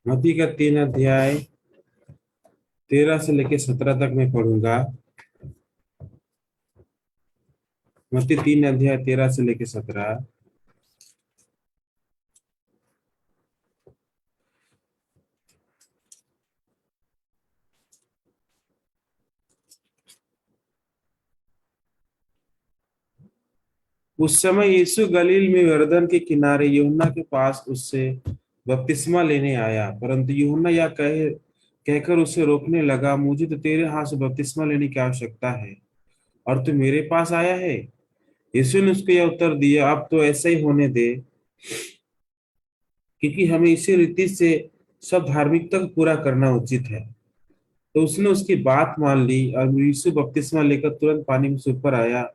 मत्ती का 3 अध्याय 13 से लेके 17 तक मैं पढ़ूंगा। मत्ती 3 अध्याय 13 से लेके 17। उस समय यीशु गलील में यरदन के किनारे यूहन्ना के पास उससे बपतिस्मा लेने आया, परंतु यूहन्ना यह कहकर उसे रोकने लगा, मुझे तो तेरे हाथ से बपतिस्मा लेने की आवश्यकता है और तू मेरे पास आया है। यीशु ने उसको यह उत्तर दिया, अब तो ऐसा ही होने दे, क्योंकि हमें इसी रीति से सब धार्मिकता को पूरा करना उचित है। तो उसने उसकी बात मान ली और यीशु बपतिस्मा लेकर तुरंत पानी में से ऊपर आया,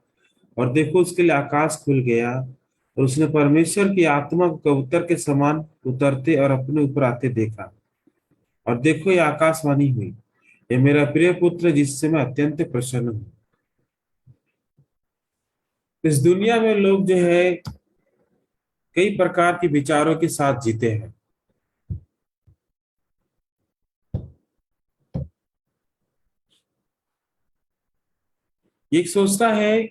और देखो उसके लिए आकाश खुल गया और उसने परमेश्वर की आत्मा को कबूतर के समान उतरते और अपने ऊपर आते देखा। और देखो, ये आकाशवाणी हुई, ये मेरा प्रिय पुत्र जिससे मैं अत्यंत प्रसन्न हूँ। इस दुनिया में लोग जो है कई प्रकार के विचारों के साथ जीते हैं। एक सोचता है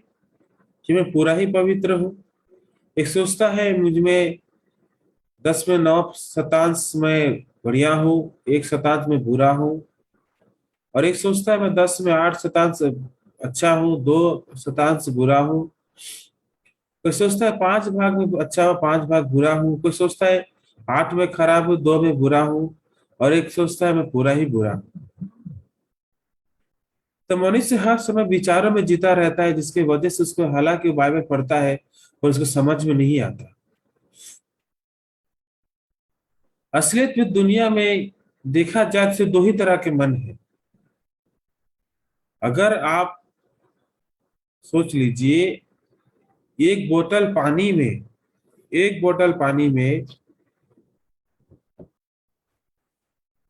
कि मैं पूरा ही पवित्र हूँ, एक सोचता है मुझ में 10 में 9 शतांश में बढ़िया हूँ, 1 शतांश में बुरा हूँ, और एक सोचता है मैं 10 में 8 शतांश अच्छा हूँ, 2 शतांश बुरा हूँ। कोई सोचता है 5 भाग में अच्छा हूँ, 5 भाग बुरा हूँ। कोई सोचता है 8 में खराब हूँ, 2 में बुरा हूँ, और एक सोचता है मैं पूरा ही बुरा हूँ। तो मनुष्य हर समय विचारों में जीता रहता है, जिसकी वजह से उसको हालांकि वो बाइबल पढ़ता है और उसको समझ में नहीं आता। असलियत में दुनिया में देखा जाए तो 2 ही तरह के मन है। अगर आप सोच लीजिए, एक बोतल पानी में एक बोतल पानी में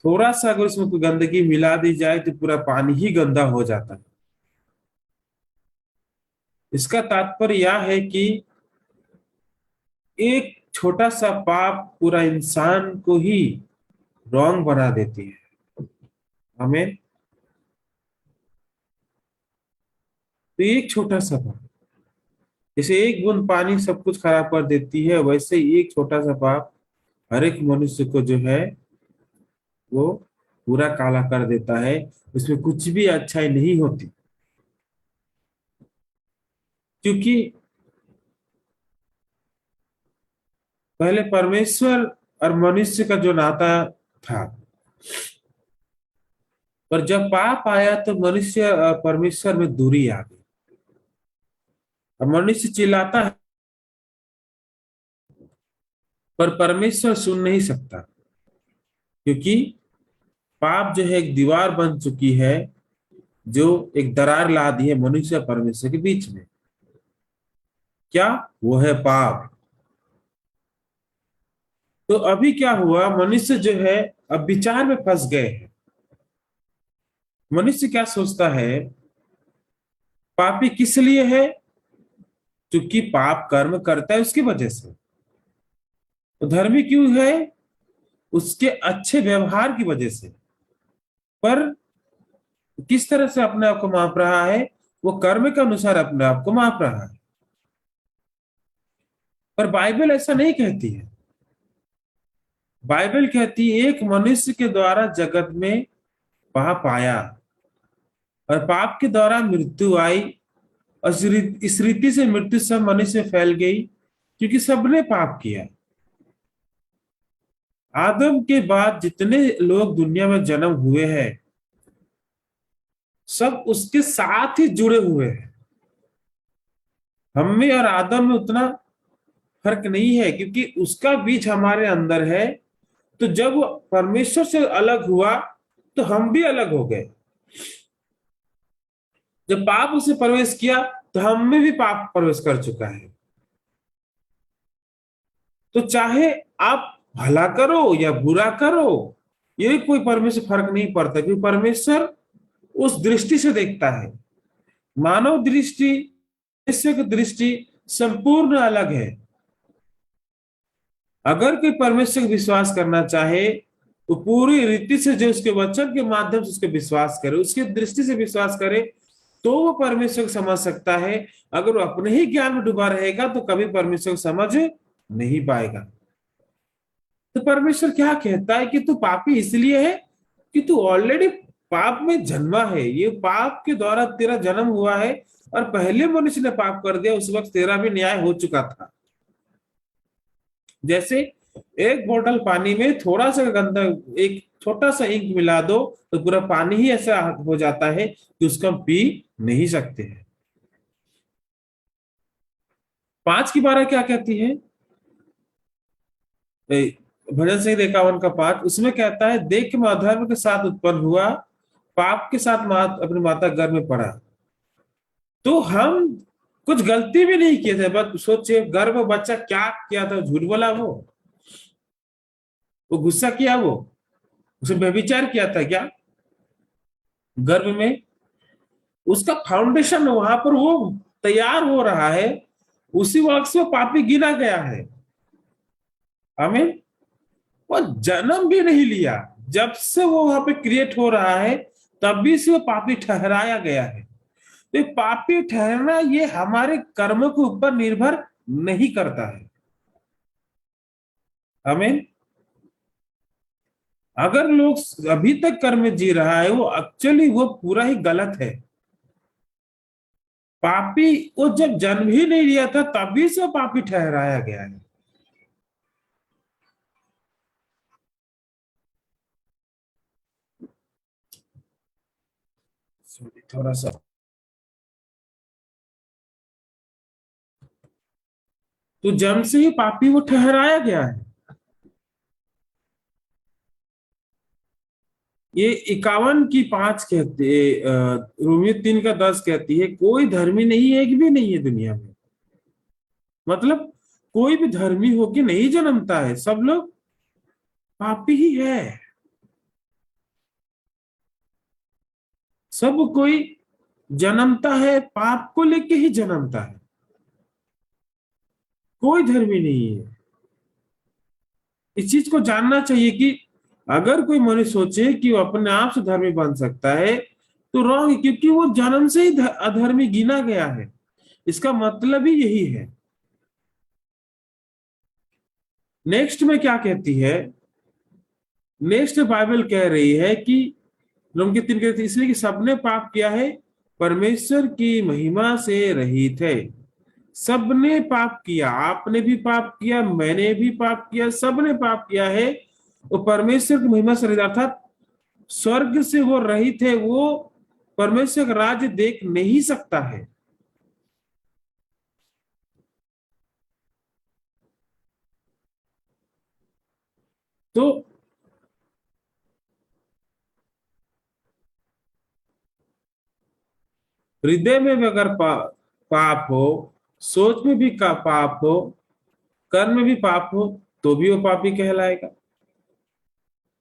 थोड़ा सा अगर उसमें कोई गंदगी मिला दी जाए तो पूरा पानी ही गंदा हो जाता है। इसका तात्पर्य यह है कि एक छोटा सा पाप पूरा इंसान को ही रॉन्ग बना देती है। हमें तो एक छोटा सा पाप, जैसे एक बूंद पानी सब कुछ खराब कर देती है, वैसे ही एक छोटा सा पाप हर एक मनुष्य को जो है वो पूरा काला कर देता है। उसमें कुछ भी अच्छाई नहीं होती, क्योंकि पहले परमेश्वर और मनुष्य का जो नाता था, पर जब पाप आया तो मनुष्य और परमेश्वर में दूरी आ गई। अब मनुष्य चिल्लाता है पर परमेश्वर सुन नहीं सकता, क्योंकि पाप जो है एक दीवार बन चुकी है, जो एक दरार ला दी है मनुष्य और परमेश्वर के बीच में। क्या वो है? पाप। तो अभी क्या हुआ, मनुष्य जो है अब विचार में फंस गए हैं। मनुष्य क्या सोचता है, पापी किस लिए है? क्योंकि पाप कर्म करता है उसकी वजह से। तो धर्मी क्यों है? उसके अच्छे व्यवहार की वजह से। पर किस तरह से अपने आप को माप रहा है? वो कर्म के अनुसार अपने आप को माप रहा है। पर बाइबल ऐसा नहीं कहती है। बाइबल कहती है एक मनुष्य के द्वारा जगत में पाप आया और पाप के द्वारा मृत्यु आई, और इस रीति से मृत्यु सब मनुष्य में फैल गई, क्योंकि सबने पाप किया। आदम के बाद जितने लोग दुनिया में जन्म हुए हैं, सब उसके साथ ही जुड़े हुए हैं। हम में और आदम में उतना फर्क नहीं है, क्योंकि उसका बीज हमारे अंदर है। तो जब वो परमेश्वर से अलग हुआ तो हम भी अलग हो गए। जब पाप उसे प्रवेश किया तो हम में भी पाप प्रवेश कर चुका है। तो चाहे आप भला करो या बुरा करो, ये कोई परमेश्वर फर्क नहीं पड़ता, क्योंकि परमेश्वर उस दृष्टि से देखता है। मानव दृष्टि, मनुष्य की दृष्टि संपूर्ण अलग है। अगर कोई परमेश्वर का विश्वास करना चाहे वो पूरी रीति से जो उसके वचन के माध्यम से उसके विश्वास करे, उसकी दृष्टि से विश्वास करे, तो वो परमेश्वर को समझ सकता है। अगर वो अपने ही ज्ञान में डूबा रहेगा तो कभी परमेश्वर को समझ नहीं पाएगा। तो परमेश्वर क्या कहता है कि तू पापी इसलिए है कि तू ऑलरेडी पाप में जन्मा है, ये पाप के द्वारा तेरा जन्म हुआ है, और पहले मनुष्य ने पाप कर दिया उस वक्त तेरा भी न्याय हो चुका था। जैसे एक बोतल पानी में थोड़ा सा गंदा, एक छोटा सा इंक मिला दो तो पूरा पानी ही ऐसा हो जाता है कि उसको हम पी नहीं सकते हैं। 5 की 12 क्या कहती है? भजन संहिता 51 का 5 उसमें कहता है, देख के मैं अधर्म के साथ उत्पन्न हुआ, पाप के साथ अपनी माता गर्भ में पड़ा। तो हम कुछ गलती भी नहीं किए थे, बस सोचिए गर्भ में बच्चा क्या किया था, झूठ बोला, वो गुस्सा किया, वो उसे व्यभिचार किया था क्या गर्भ में? उसका फाउंडेशन वहां पर वो तैयार हो रहा है, उसी वक्त से वो पापी गिना गया है। हमें वो जन्म भी नहीं लिया, जब से वो वहां पे क्रिएट हो रहा है तभी से वो पापी ठहराया गया है। तो ये पापी ठहरना ये हमारे कर्मों के ऊपर निर्भर नहीं करता है। हमें अगर लोग अभी तक कर्म में जी रहा है, वो एक्चुअली वो पूरा ही गलत है। पापी वो जब जन्म ही नहीं लिया था तभी से पापी ठहराया गया है। थोड़ा सा तो जन्म से ही पापी वो ठहराया गया है। ये 51 की 5 कहते, रोमियो 3 का 10 कहती है, कोई धर्मी नहीं है, एक भी नहीं है दुनिया में। मतलब कोई भी धर्मी होके नहीं जन्मता है, सब लोग पापी ही है। सब कोई जन्मता है पाप को लेके ही जन्मता है, कोई धर्मी नहीं है। इस चीज को जानना चाहिए कि अगर कोई मनुष्य सोचे कि वो अपने आप से धर्मी बन सकता है तो रॉन्ग है, क्योंकि वो जन्म से ही अधर्मी गिना गया है। इसका मतलब ही यही है। नेक्स्ट में क्या कहती है? नेक्स्ट बाइबल कह रही है कि रोम 3 कहती है, इसलिए कि सबने पाप किया है, परमेश्वर की महिमा से रहित है। सबने पाप किया, आपने भी पाप किया, मैंने भी पाप किया, सबने पाप किया है। वो परमेश्वर की महिमा से रहित, अर्थात स्वर्ग से वो रहित है, वो परमेश्वर का राज्य देख नहीं सकता है। तो हृदय में भी अगर पाप हो, सोच में भी का पाप हो, कर्म में भी पाप हो, तो भी वो पापी कहलाएगा।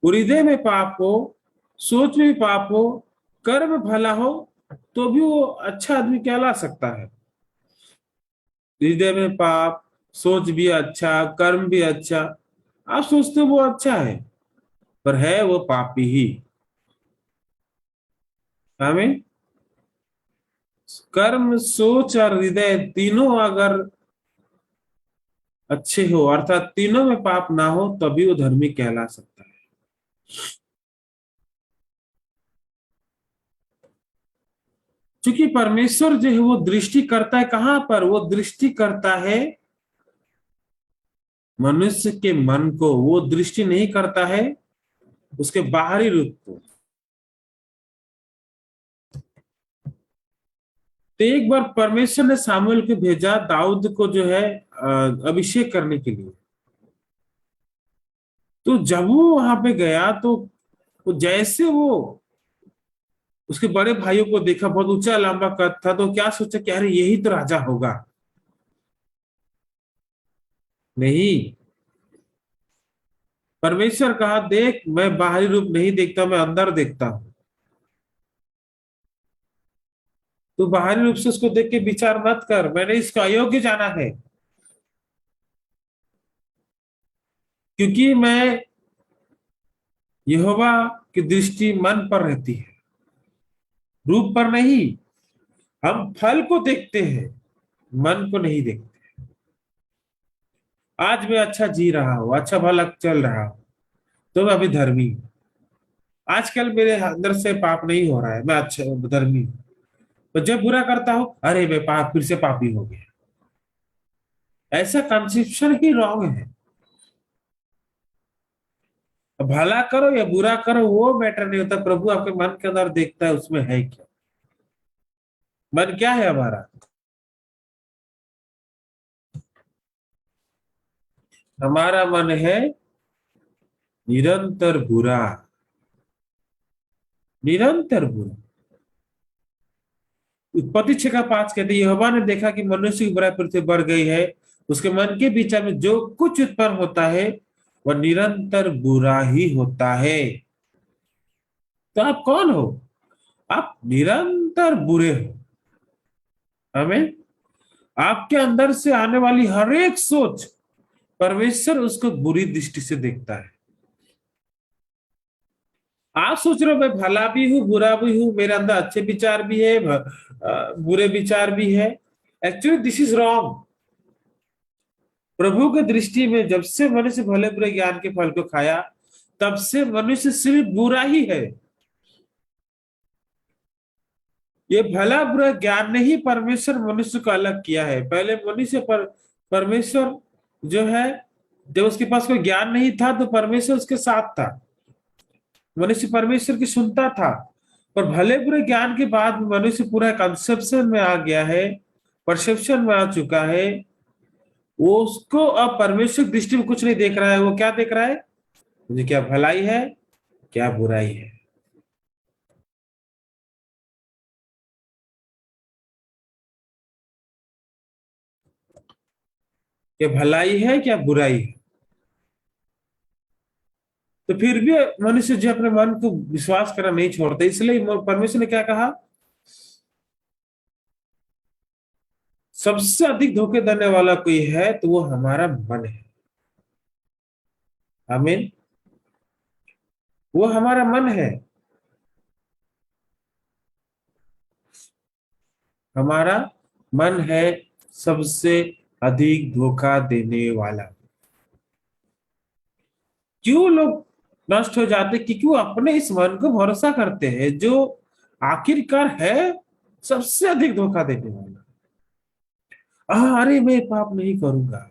हृदय में पाप हो, सोच में भी पाप हो, कर्म भला हो, तो भी वो अच्छा आदमी कहला सकता है। हृदय में पाप, सोच भी अच्छा, कर्म भी अच्छा, आप सोचते हो वो अच्छा है, पर है वो पापी ही। हमें कर्म, सोच और हृदय तीनों अगर अच्छे हो, अर्थात तीनों में पाप ना हो, तभी वो धर्मी कहला सकता है। क्योंकि परमेश्वर जो है वो दृष्टि करता है कहाँ पर? वो दृष्टि करता है मनुष्य के मन को, वो दृष्टि नहीं करता है उसके बाहरी रूप को। तो एक बार परमेश्वर ने सामुएल को भेजा दाऊद को जो है अभिषेक करने के लिए। तो जब वो वहां पे गया तो जैसे वो उसके बड़े भाइयों को देखा, बहुत ऊंचा लंबा कद था, तो क्या सोचा कि अरे यही तो राजा होगा। नहीं, परमेश्वर कहा, देख मैं बाहरी रूप नहीं देखता, मैं अंदर देखता हूं। तू बाहरी रूप से उसको देख के विचार मत कर, मैंने इसको अयोग्य जाना है, क्योंकि मैं यहोवा की दृष्टि मन पर रहती है, रूप पर नहीं। हम फल को देखते हैं, मन को नहीं देखते। आज मैं अच्छा जी रहा हूं, अच्छा भला चल रहा हूं, तो मैं अभी धर्मी हूं। आजकल मेरे अंदर से पाप नहीं हो रहा है, मैं अच्छा धर्मी हूं। तो जब बुरा करता हूं, अरे मैं पाप फिर से पापी हो गया। ऐसा कंसेप्शन ही रॉन्ग है। भला करो या बुरा करो वो मैटर नहीं होता, प्रभु आपके मन के अंदर देखता है उसमें है क्या। मन क्या है हमारा? हमारा मन है निरंतर बुरा, निरंतर बुरा। उत्पत्ति 6:5 कहते हैं, यहोवा ने देखा कि मनुष्य की बुराई पृथ्वी बढ़ गई है, उसके मन के विचार में जो कुछ उत्पन्न होता है वह निरंतर बुरा ही होता है। तो आप कौन हो? आप निरंतर बुरे हो। हमें आपके अंदर से आने वाली हर एक सोच परमेश्वर उसको बुरी दृष्टि से देखता है। आप सोच रहे हो मैं भला भी हूं बुरा भी हूं, मेरे अंदर अच्छे विचार भी है, बुरे विचार भी है। Actually this is wrong. प्रभु की दृष्टि में जब से मनुष्य भले बुरे ज्ञान के फल को खाया, तब से मनुष्य सिर्फ बुरा ही है। ये भला बुरा ज्ञान ने ही परमेश्वर मनुष्य को अलग किया है। पहले मनुष्य पर परमेश्वर जो है, जब उसके पास कोई ज्ञान नहीं था तो परमेश्वर उसके साथ था, मनुष्य परमेश्वर की सुनता था। पर भले बुरे ज्ञान के बाद मनुष्य पूरा कंसेप्शन में आ गया है, परसेप्शन में आ चुका है। वो उसको अब परमेश्वर की दृष्टि में कुछ नहीं देख रहा है। वो क्या देख रहा है? मुझे क्या भलाई है, क्या बुराई है। क्या भलाई है, क्या बुराई है। तो फिर भी मनुष्य जो अपने मन को विश्वास करना नहीं छोड़ता, इसलिए परमेश्वर ने क्या कहा? सबसे अधिक धोखे देने वाला कोई है तो वो हमारा मन है। आमीन। वो हमारा मन है। हमारा मन है सबसे अधिक धोखा देने वाला। क्यों लोग नष्ट हो जाते? क्योंकि वो अपने इस मन को भरोसा करते हैं जो आखिरकार है सबसे अधिक धोखा देने वाला। अरे मैं पाप नहीं करूंगा,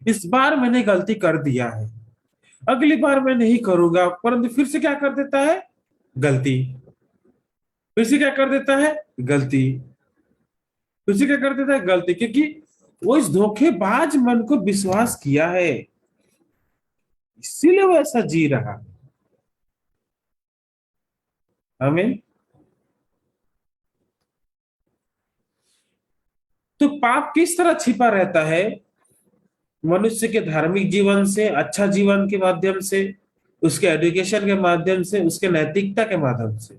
इस बार मैंने गलती कर दिया है, अगली बार मैं नहीं करूंगा, परंतु फिर से क्या कर देता है? गलती। फिर से क्या कर देता है? गलती। फिर से क्या कर देता है? गलती। क्योंकि वो इस धोखेबाज मन को विश्वास किया है, इसीलिए वो ऐसा जी रहा। हमें तो पाप किस तरह छिपा रहता है? मनुष्य के धार्मिक जीवन से, अच्छा जीवन के माध्यम से, उसके एजुकेशन के माध्यम से, उसके नैतिकता के माध्यम से।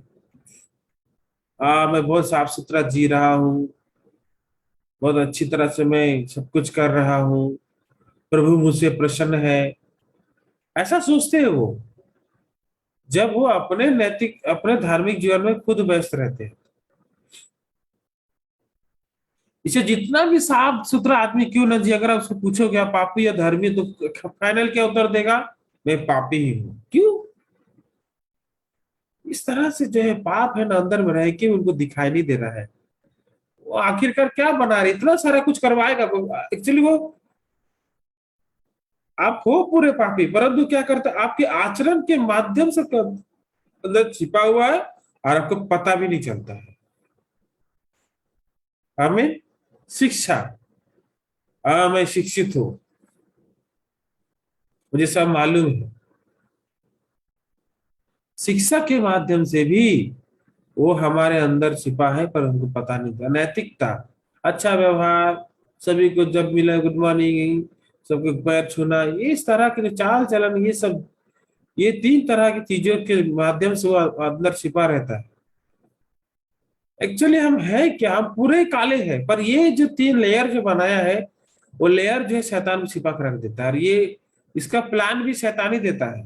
मैं बहुत साफ सुथरा जी रहा हूँ, बहुत अच्छी तरह से मैं सब कुछ कर रहा हूँ, प्रभु मुझसे प्रसन्न है, ऐसा सोचते हैं वो। जब वो अपने नैतिक, अपने धार्मिक जीवन में खुद व्यस्त रहते हैं। इसे जितना भी साफ सुथरा आदमी क्यों न जी, अगर आप उसको पूछोगे आप पापी या धर्मी, तो फाइनल क्या उत्तर देगा? मैं पापी ही हूँ। क्यों? इस तरह से जो है पाप है ना, अंदर में रह के उनको दिखाई नहीं दे रहा है। वो आखिरकार क्या बना रहे, इतना सारा कुछ करवाएगा एक्चुअली वो। आप हो पूरे पापी, परंतु क्या करते, आपके आचरण के माध्यम से अंदर छिपा हुआ है और आपको पता भी नहीं चलता है। हमें शिक्षा, मैं शिक्षित हूँ, मुझे सब मालूम है। शिक्षा के माध्यम से भी वो हमारे अंदर छिपा है पर हमको पता नहीं था। नैतिकता, अच्छा व्यवहार, सभी को जब मिला गुड मॉर्निंग, सबको पैर छूना, ये इस तरह के जो चाल चलन, ये सब, ये 3 तरह की चीजों के माध्यम से वो अंदर छिपा रहता है। एक्चुअली हम है क्या? हम पूरे काले हैं, पर ये जो 3 लेयर जो बनाया है, वो लेयर जो है शैतान को छिपा कर रख देता है, और ये इसका प्लान भी शैतान ही देता है।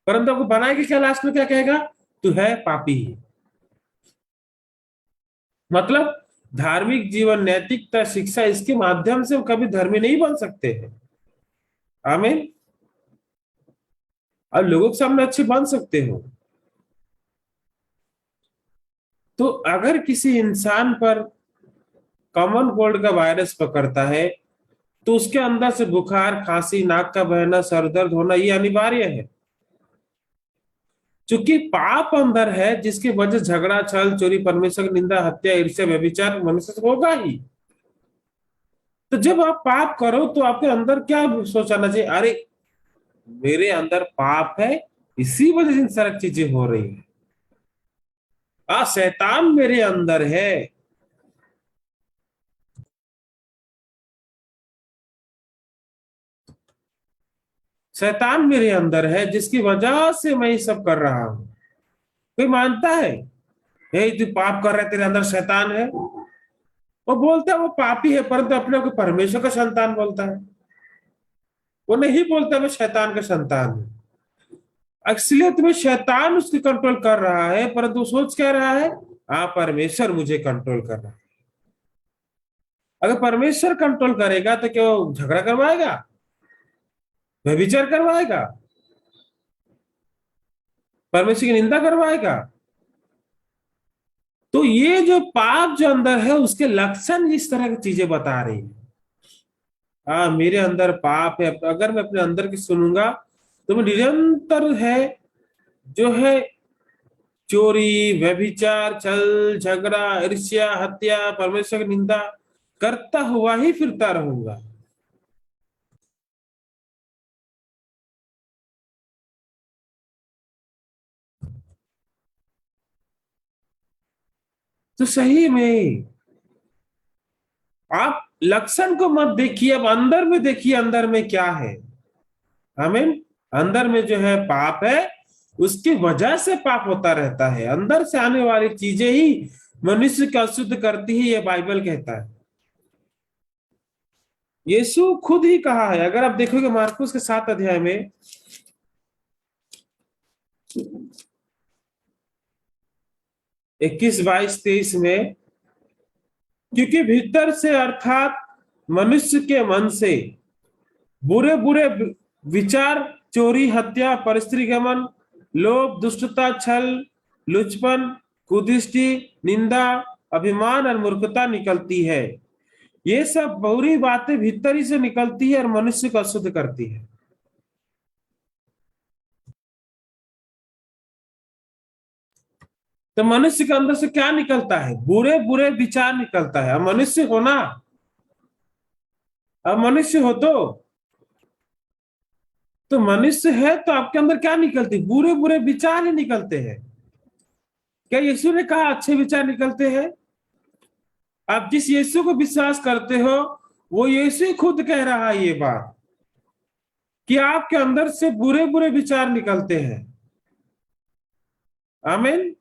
परंतु आपको बनाएगा क्या, लास्ट में क्या कहेगा, तू है पापी ही। मतलब धार्मिक जीवन, नैतिकता, शिक्षा, इसके माध्यम से हम कभी धर्मी नहीं बन सकते हैं। आमीन। और लोगों के सामने अच्छे बन सकते हो। तो अगर किसी इंसान पर कॉमन कोल्ड का वायरस पकड़ता है, तो उसके अंदर से बुखार, खांसी, नाक का बहना, सर दर्द होना ये अनिवार्य है। क्योंकि पाप अंदर है, जिसकी वजह झगड़ा, छल, चोरी, परमेश्वर की निंदा, हत्या, ईर्ष्या, व्यभिचार मनुष्य से होगा ही। तो जब आप पाप करो तो आपके अंदर क्या सोचना चाहिए, अरे मेरे अंदर पाप है, इसी वजह से इन सारी चीजें हो रही है। शैतान मेरे अंदर है। शैतान मेरे अंदर है, जिसकी वजह से मैं ये सब कर रहा हूं। कोई मानता है, हे तू पाप कर रहा है, तेरे अंदर शैतान है? वो बोलता है वो पापी है, परंतु अपने को परमेश्वर का संतान बोलता है। वो नहीं बोलता मैं शैतान का संतान हूं। इसलिए तुम्हें शैतान उसकी कंट्रोल कर रहा है, परंतु सोच क्या रहा है, परमेश्वर मुझे कंट्रोल कर रहा है। अगर परमेश्वर कंट्रोल करेगा तो क्या वो झगड़ा करवाएगा, व्यभिचार करवाएगा, परमेश्वर की निंदा करवाएगा? तो ये जो पाप जो अंदर है, उसके लक्षण इस तरह की चीजें बता रही है। मेरे अंदर पाप है, अगर मैं अपने अंदर की सुनूंगा तो मैं निरंतर है जो है चोरी, व्यभिचार, छल, झगड़ा, ईर्ष्या, हत्या, परमेश्वर की निंदा करता हुआ ही फिरता रहूंगा। तो सही में आप लक्षण को मत देखिए, अब अंदर में देखिए, अंदर में क्या है। आमीन। अंदर में जो है पाप है, उसकी वजह से पाप होता रहता है। अंदर से आने वाली चीजें ही मनुष्य को अशुद्ध करती है, ये बाइबल कहता है। यीशु खुद ही कहा है, अगर आप देखोगे मार्कुस के 7 अध्याय में, 21, 22, 23 में, क्योंकि भीतर से अर्थात मनुष्य के मन से बुरे बुरे विचार, चोरी, हत्या, परस्त्रीगमन, लोभ, दुष्टता, छल, लुचपन, कुदृष्टि, निंदा, अभिमान और मूर्खता निकलती है। ये सब बुरी बातें भीतर ही से निकलती है और मनुष्य को अशुद्ध करती है। तो मनुष्य के अंदर से क्या निकलता है, बुरे बुरे विचार निकलता है। अब मनुष्य हो ना, अब मनुष्य हो तो मनुष्य है तो आपके अंदर क्या निकलती, बुरे बुरे विचार ही निकलते हैं। क्या यीशु ने कहा अच्छे विचार निकलते हैं? आप जिस यीशु को विश्वास करते हो, वो यीशु ही खुद कह रहा है ये बात, कि आपके अंदर से बुरे बुरे विचार निकलते हैं। आमीन।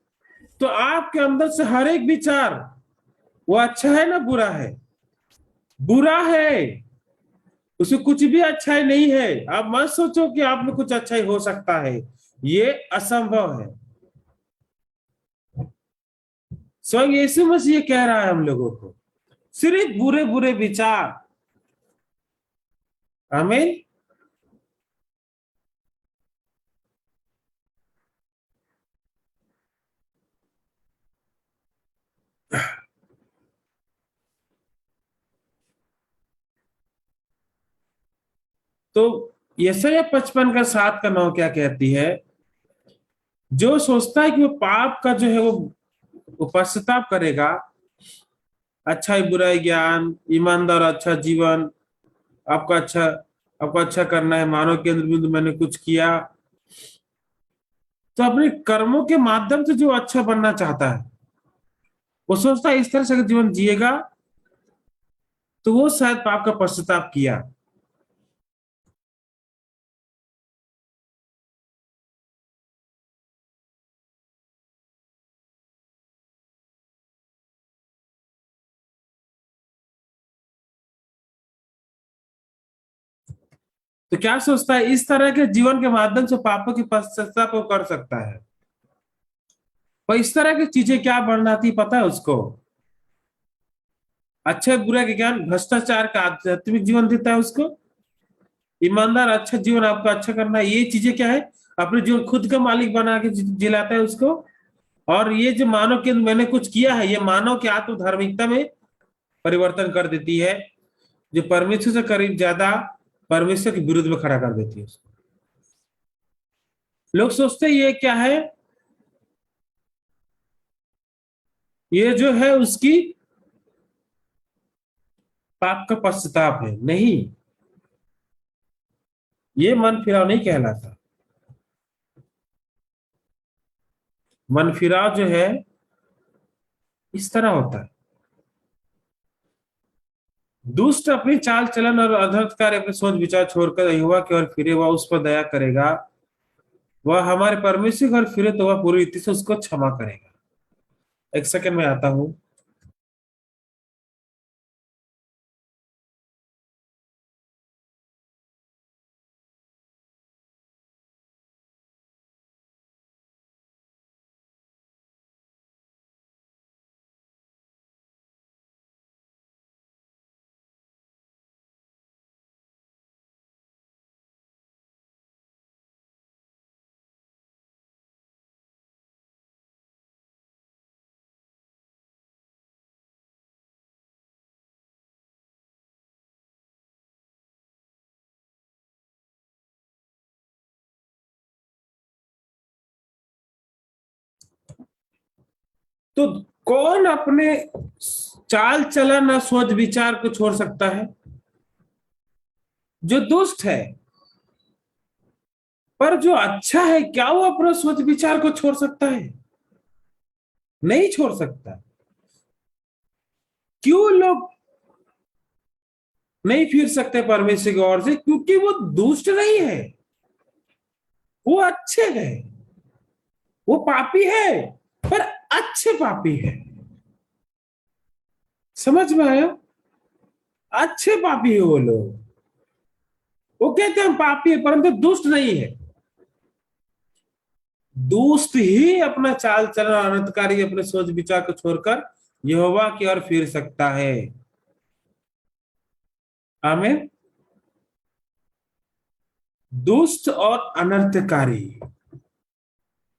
तो आपके अंदर से हर एक विचार, वो अच्छा है ना बुरा है? बुरा है। उसमें कुछ भी अच्छाई नहीं है। आप मत सोचो कि आप में कुछ अच्छाई हो सकता है, ये असंभव है। स्वयं यीशु मसीह ये कह रहा है हम लोगों को, सिर्फ बुरे बुरे विचार। आमीन। तो यशायाह 55 का 7 का 9 क्या कहती है, जो सोचता है कि वो पाप का जो है वो पश्चाताप करेगा, अच्छाई बुराई ज्ञान, ईमानदार अच्छा जीवन, आपका अच्छा आपको अच्छा करना है, मानव केंद्र बिंदु मैंने कुछ किया, तो अपने कर्मों के माध्यम से जो अच्छा बनना चाहता है, वो सोचता है इस तरह से अगर जीवन जिएगा तो वो शायद पाप का पश्चाताप किया। तो क्या सोचता है इस तरह के जीवन के माध्यम से पापों की पश्चाताप वो कर सकता है। पर इस तरह की चीजें क्या बनाती पता है उसको? अच्छे बुरे के ज्ञान, भ्रष्टाचार का आध्यात्मिक जीवन देता है उसको। ईमानदार अच्छा जीवन आपको अच्छा करना है, ये चीजें क्या है? अपने जीवन खुद का मालिक बना के जिलाता है उसको। और ये जो मानव के मैंने कुछ किया है, ये मानव की आत्म धार्मिकता में परिवर्तन कर देती है, जो परमेश्वर से करीब ज्यादा परमेश्वर के विरुद्ध में खड़ा कर देती है उसको। लोग सोचते हैं ये क्या है, ये जो है उसकी पाप का पश्चाताप है। नहीं, ये मन फिराव नहीं कहलाता। मन फिराव जो है इस तरह होता है, दुष्ट अपनी चाल चलन और अधर्म कार्य अपने सोच विचार छोड़कर यहोवा की ओर फिरे, वह उस पर दया करेगा। वह हमारे परमेश्वर की ओर फिरे तो वह पूरी रीति से उसको क्षमा करेगा। एक सेकंड में आता हूं। तो कौन अपने चाल चलन और सोच विचार को छोड़ सकता है? जो दुष्ट है। पर जो अच्छा है, क्या वो अपना सोच विचार को छोड़ सकता है? नहीं छोड़ सकता। क्यों लोग नहीं फिर सकते परमेश्वर की ओर से? क्योंकि वो दुष्ट नहीं है, वो अच्छे हैं। वो पापी है, पर अच्छे पापी है। समझ में आया? अच्छे पापी है वो लोग। वो कहते हैं हम पापी है, परंतु दुष्ट नहीं है। दुष्ट ही अपना चाल चलन अनंतकारी अपने सोच विचार को छोड़कर यहोवा की ओर फिर सकता है। आमीन। दुष्ट और अनर्थकारी,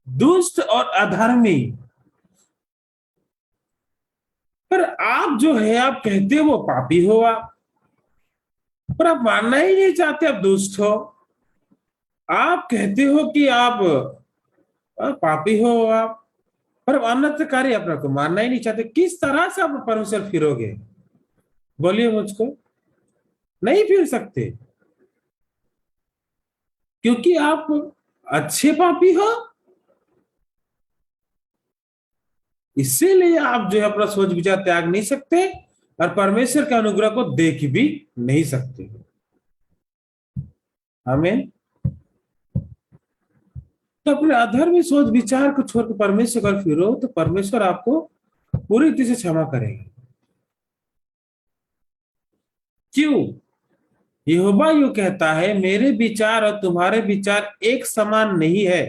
दुष्ट और अधर्मी। पर आप जो है, आप कहते हो वो पापी हो आप, पर आप मानना ही नहीं चाहते आप दुष्ट हो। आप कहते हो कि आप पापी हो आप, पर अनर्थकारी अपने को मानना ही नहीं चाहते। किस तरह से आप परमेश्वर फिरोगे? बोलिए मुझको। नहीं फिर सकते, क्योंकि आप अच्छे पापी हो। इसीलिए आप जो है अपना सोच विचार त्याग नहीं सकते और परमेश्वर के अनुग्रह को देख भी नहीं सकते। आमीन। तो अपने अधर्मी सोच विचार को छोड़कर परमेश्वर का फिरो तो परमेश्वर आपको पूरी रीति से क्षमा करेगा। क्यों? यहोवा यूं कहता है, मेरे विचार और तुम्हारे विचार एक समान नहीं है,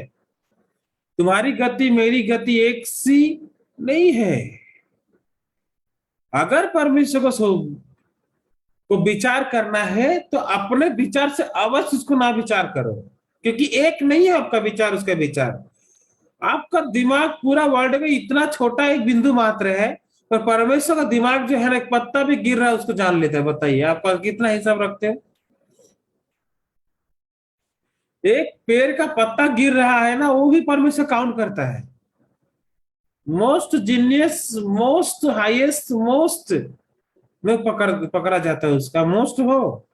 तुम्हारी गति मेरी गति एक सी नहीं है। अगर परमेश्वर को विचार करना है तो अपने विचार से अवश्य उसको ना विचार करो, क्योंकि एक नहीं है आपका विचार उसका विचार। आपका दिमाग पूरा वर्ल्ड में इतना छोटा एक बिंदु मात्र है, पर परमेश्वर का दिमाग जो है ना, एक पत्ता भी गिर रहा है उसको जान लेता है। बताइए आपका कितना हिसाब रखते हो? एक पेड़ का पत्ता गिर रहा है ना, वो भी परमेश्वर काउंट करता है। Most genius, most highest, most में पकड़ा जाता है उसका मोस्ट हो।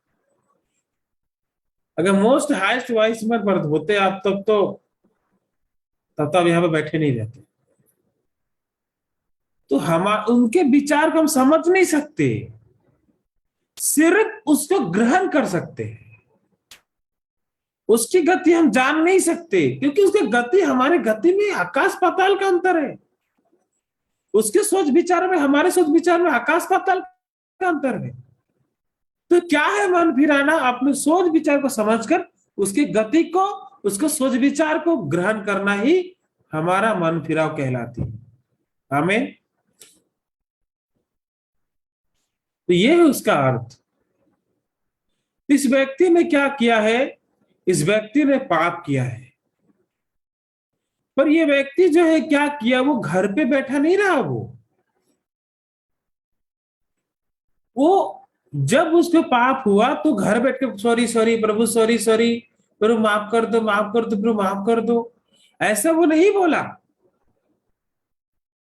अगर मोस्ट हाईएस्ट वाइस में वर्द होते आप तब तो यहाँ पे बैठे नहीं रहते। तो हम उनके विचार को हम समझ नहीं सकते, सिर्फ उसको ग्रहण कर सकते हैं। उसकी गति हम जान नहीं सकते, क्योंकि उसकी गति हमारे गति में आकाश पाताल का अंतर है। उसके सोच विचार में हमारे सोच विचार में आकाश पाताल का अंतर है। तो क्या है मन फिराना? अपने सोच विचार को समझकर उसकी गति को, उसको सोच विचार को ग्रहण करना ही हमारा मन फिराव कहलाती है। हमें तो ये है उसका अर्थ। इस व्यक्ति ने क्या किया है? इस व्यक्ति ने पाप किया है। पर ये व्यक्ति जो है क्या किया, वो घर पे बैठा नहीं रहा। वो जब उसको पाप हुआ तो घर बैठ के सॉरी सॉरी प्रभु, सॉरी सॉरी प्रभु, माफ कर दो, माफ कर दो प्रभु, माफ कर दो, ऐसा वो नहीं बोला।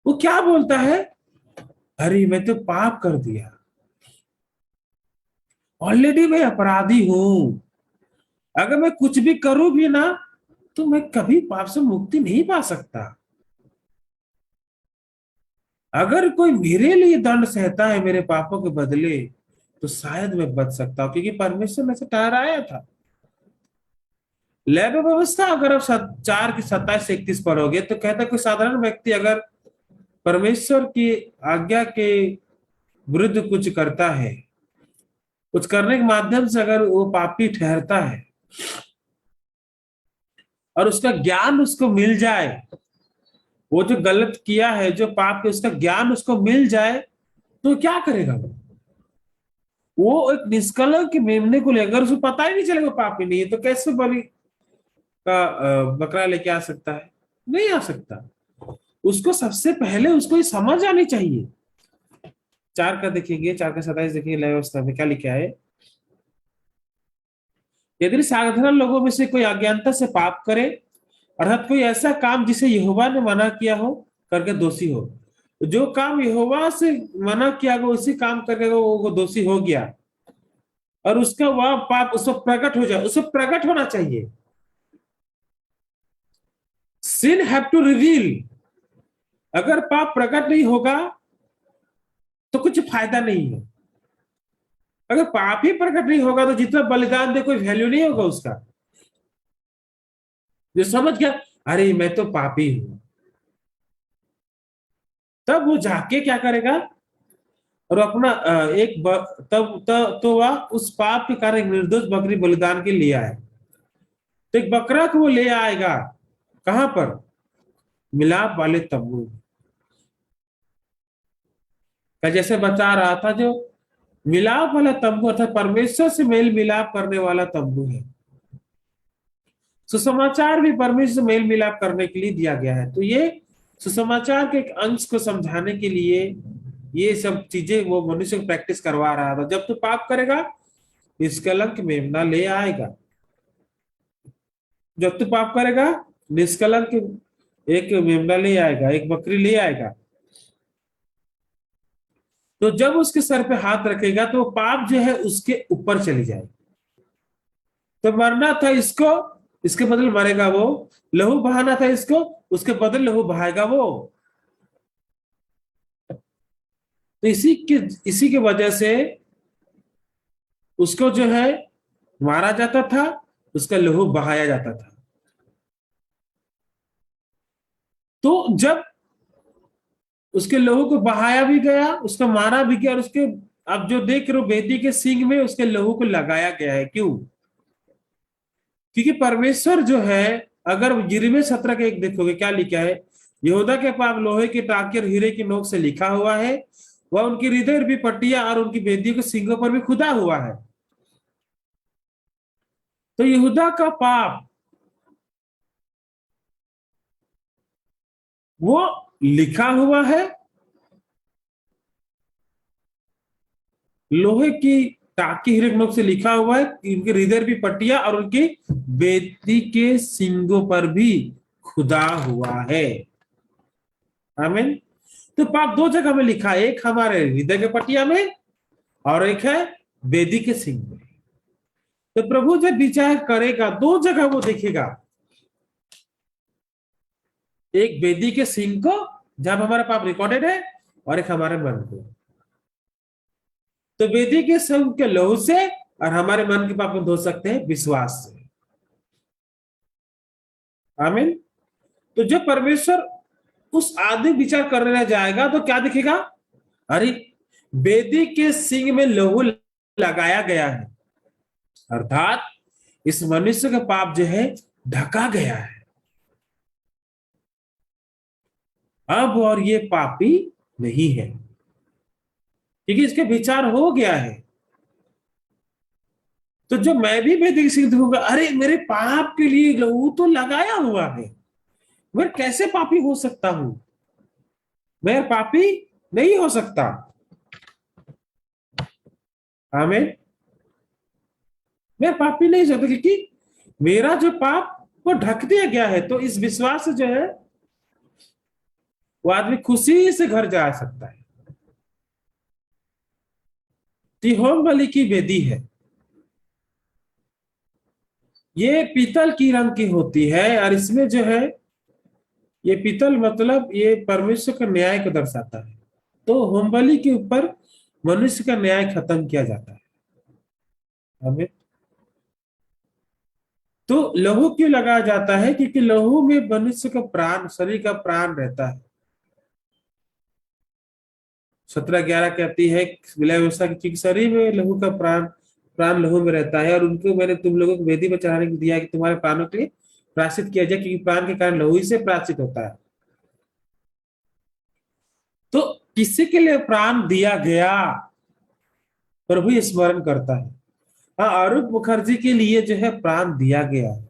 वो क्या बोलता है? अरे मैं तो पाप कर दिया, ऑलरेडी मैं अपराधी हूं। अगर मैं कुछ भी करूं भी ना, तो मैं कभी पाप से मुक्ति नहीं पा सकता। अगर कोई मेरे लिए दंड सहता है मेरे पापों के बदले, तो शायद मैं बच सकता हूं, क्योंकि परमेश्वर ने से ठहराया था। लैब व्यवस्था अगर आप 4 की 27 से 31 पढ़ोगे तो कहता कोई साधारण व्यक्ति अगर परमेश्वर की आज्ञा के विरुद्ध कुछ करता है, कुछ करने के माध्यम से अगर वो पापी ठहरता है और उसका ज्ञान उसको मिल जाए, वो जो गलत किया है, जो पाप है, उसका ज्ञान उसको मिल जाए, तो क्या करेगा वो एक निष्कलंक मेमने को लेकर, उसको पता ही नहीं चलेगा पापी नहीं है, तो कैसे बलि का बकरा लेके आ सकता है? नहीं आ सकता। उसको सबसे पहले उसको ये समझ आनी चाहिए। 4 का देखेंगे, 4 का 27 देखेंगे, लय अवस्था में क्या लिखा है? यदि साधारण लोगों में से कोई अज्ञानता से पाप करे, अर्थात कोई ऐसा काम जिसे यहोवा ने मना किया हो करके दोषी हो, जो काम यहोवा से मना किया गया उसी काम करके वो दोषी हो गया, और उसका वह पाप उस पर प्रकट हो जाए, उसे प्रकट होना चाहिए। सिन हैव टू रिवील। अगर पाप प्रकट नहीं होगा तो कुछ फायदा नहीं है। अगर पाप ही प्रकट नहीं होगा तो जितना बलिदान दे कोई वैल्यू नहीं होगा उसका। जो समझ गया अरे मैं तो पापी हूं, तब वो जाके क्या करेगा, और अपना तब तो वह उस पाप के कारण एक निर्दोष बकरी बलिदान के लिए आए। तो एक बकरा को वो ले आएगा कहां पर? मिलाप वाले तंबू का, जैसे बता रहा था, जो मिलाप वाला तंबू अर्थात परमेश्वर से मेल मिलाप करने वाला तंबू है। सुसमाचार भी परमेश्वर से मेल मिलाप करने के लिए दिया गया है। तो ये सुसमाचार के एक अंश को समझाने के लिए ये सब चीजें वो मनुष्य को प्रैक्टिस करवा रहा था। जब तू पाप करेगा निष्कलंक मेमना ले आएगा। जब तू पाप करेगा निष्कलंक एक मेमना ले आएगा, एक बकरी ले आएगा। तो जब उसके सर पे हाथ रखेगा तो पाप जो है उसके ऊपर चली जाएगी। तो मरना था इसको, इसके बदले मरेगा वो। लहू बहाना था इसको, उसके बदले लहू बहाएगा वो। तो इसी की वजह से उसको जो है मारा जाता था, उसका लहू बहाया जाता था। तो जब उसके लहू को बहाया भी गया, उसको मारा भी गया, और उसके अब जो देख रहे हो वेदी के सींग में उसके लहू को लगाया गया है। क्यों? क्योंकि परमेश्वर जो है, अगर यिर्मयाह 17 के 1 देखोगे क्या लिखा है? यहूदा के पाप लोहे की टाकी और हीरे की नोक से लिखा हुआ है, वह उनकी हृदय भी पट्टियां और उनकी वेदी के सींगों पर भी खुदा हुआ है। तो यहूदा का पाप वो लिखा हुआ है, लोहे की टाकी हीरे की नोक से लिखा हुआ है, इनके हृदय भी पट्टियां और उनकी वेदी के सींगों पर भी खुदा हुआ है। आमीन। तो पाप 2 जगह में लिखा है, एक हमारे हृदय के पटिया में और एक है वेदी के सिंह में। तो प्रभु जब विचार करेगा 2 जगह वो देखेगा, एक वेदी के सिंह को जब हमारा पाप रिकॉर्डेड है, और एक हमारे मन को। तो वेदी के सिंह के लहू से और हमारे मन के पाप को धो सकते हैं विश्वास से। आमीन। तो जब परमेश्वर उस आदमी विचार करने जाएगा तो क्या दिखेगा? अरे वेदी के सिंह में लहू लगाया गया है, अर्थात इस मनुष्य का पाप जो है ढका गया है अब, और ये पापी नहीं है क्योंकि इसके विचार हो गया है। तो जो मैं भी वैदिक सिद्ध होगा, अरे मेरे पाप के लिए लहू तो लगाया हुआ है, मैं कैसे पापी हो सकता हूं, मैं पापी नहीं हो सकता। आमीन। मैं पापी नहीं हो सकता क्योंकि मेरा जो पाप वो ढक दिया गया है। तो इस विश्वास से जो है वो आदमी खुशी से घर जा सकता है। होम बलि की वेदी है, ये पीतल की रंग की होती है, और इसमें जो है ये पीतल मतलब ये परमेश्वर का न्याय को दर्शाता है। तो होम बलि के ऊपर मनुष्य का न्याय खत्म किया जाता है। हमें तो लहू क्यों लगाया जाता है, क्योंकि लहू में मनुष्य का प्राण, शरीर का प्राण रहता है। 17:11 कहती है विलय व्यवस्था की, क्योंकि शरीर में लहू का प्राण, प्राण लहू में रहता है, और उनको मैंने तुम लोगों को वेदी पर चढ़ाने को दिया कि तुम्हारे प्राणों के लिए प्रायश्चित किया जाए, क्योंकि प्राण के कारण लहू ही से प्रायश्चित होता है। तो किसी के लिए प्राण दिया गया, प्रभु स्मरण करता है। हाँ, अरूप मुखर्जी के लिए जो है प्राण दिया गया है।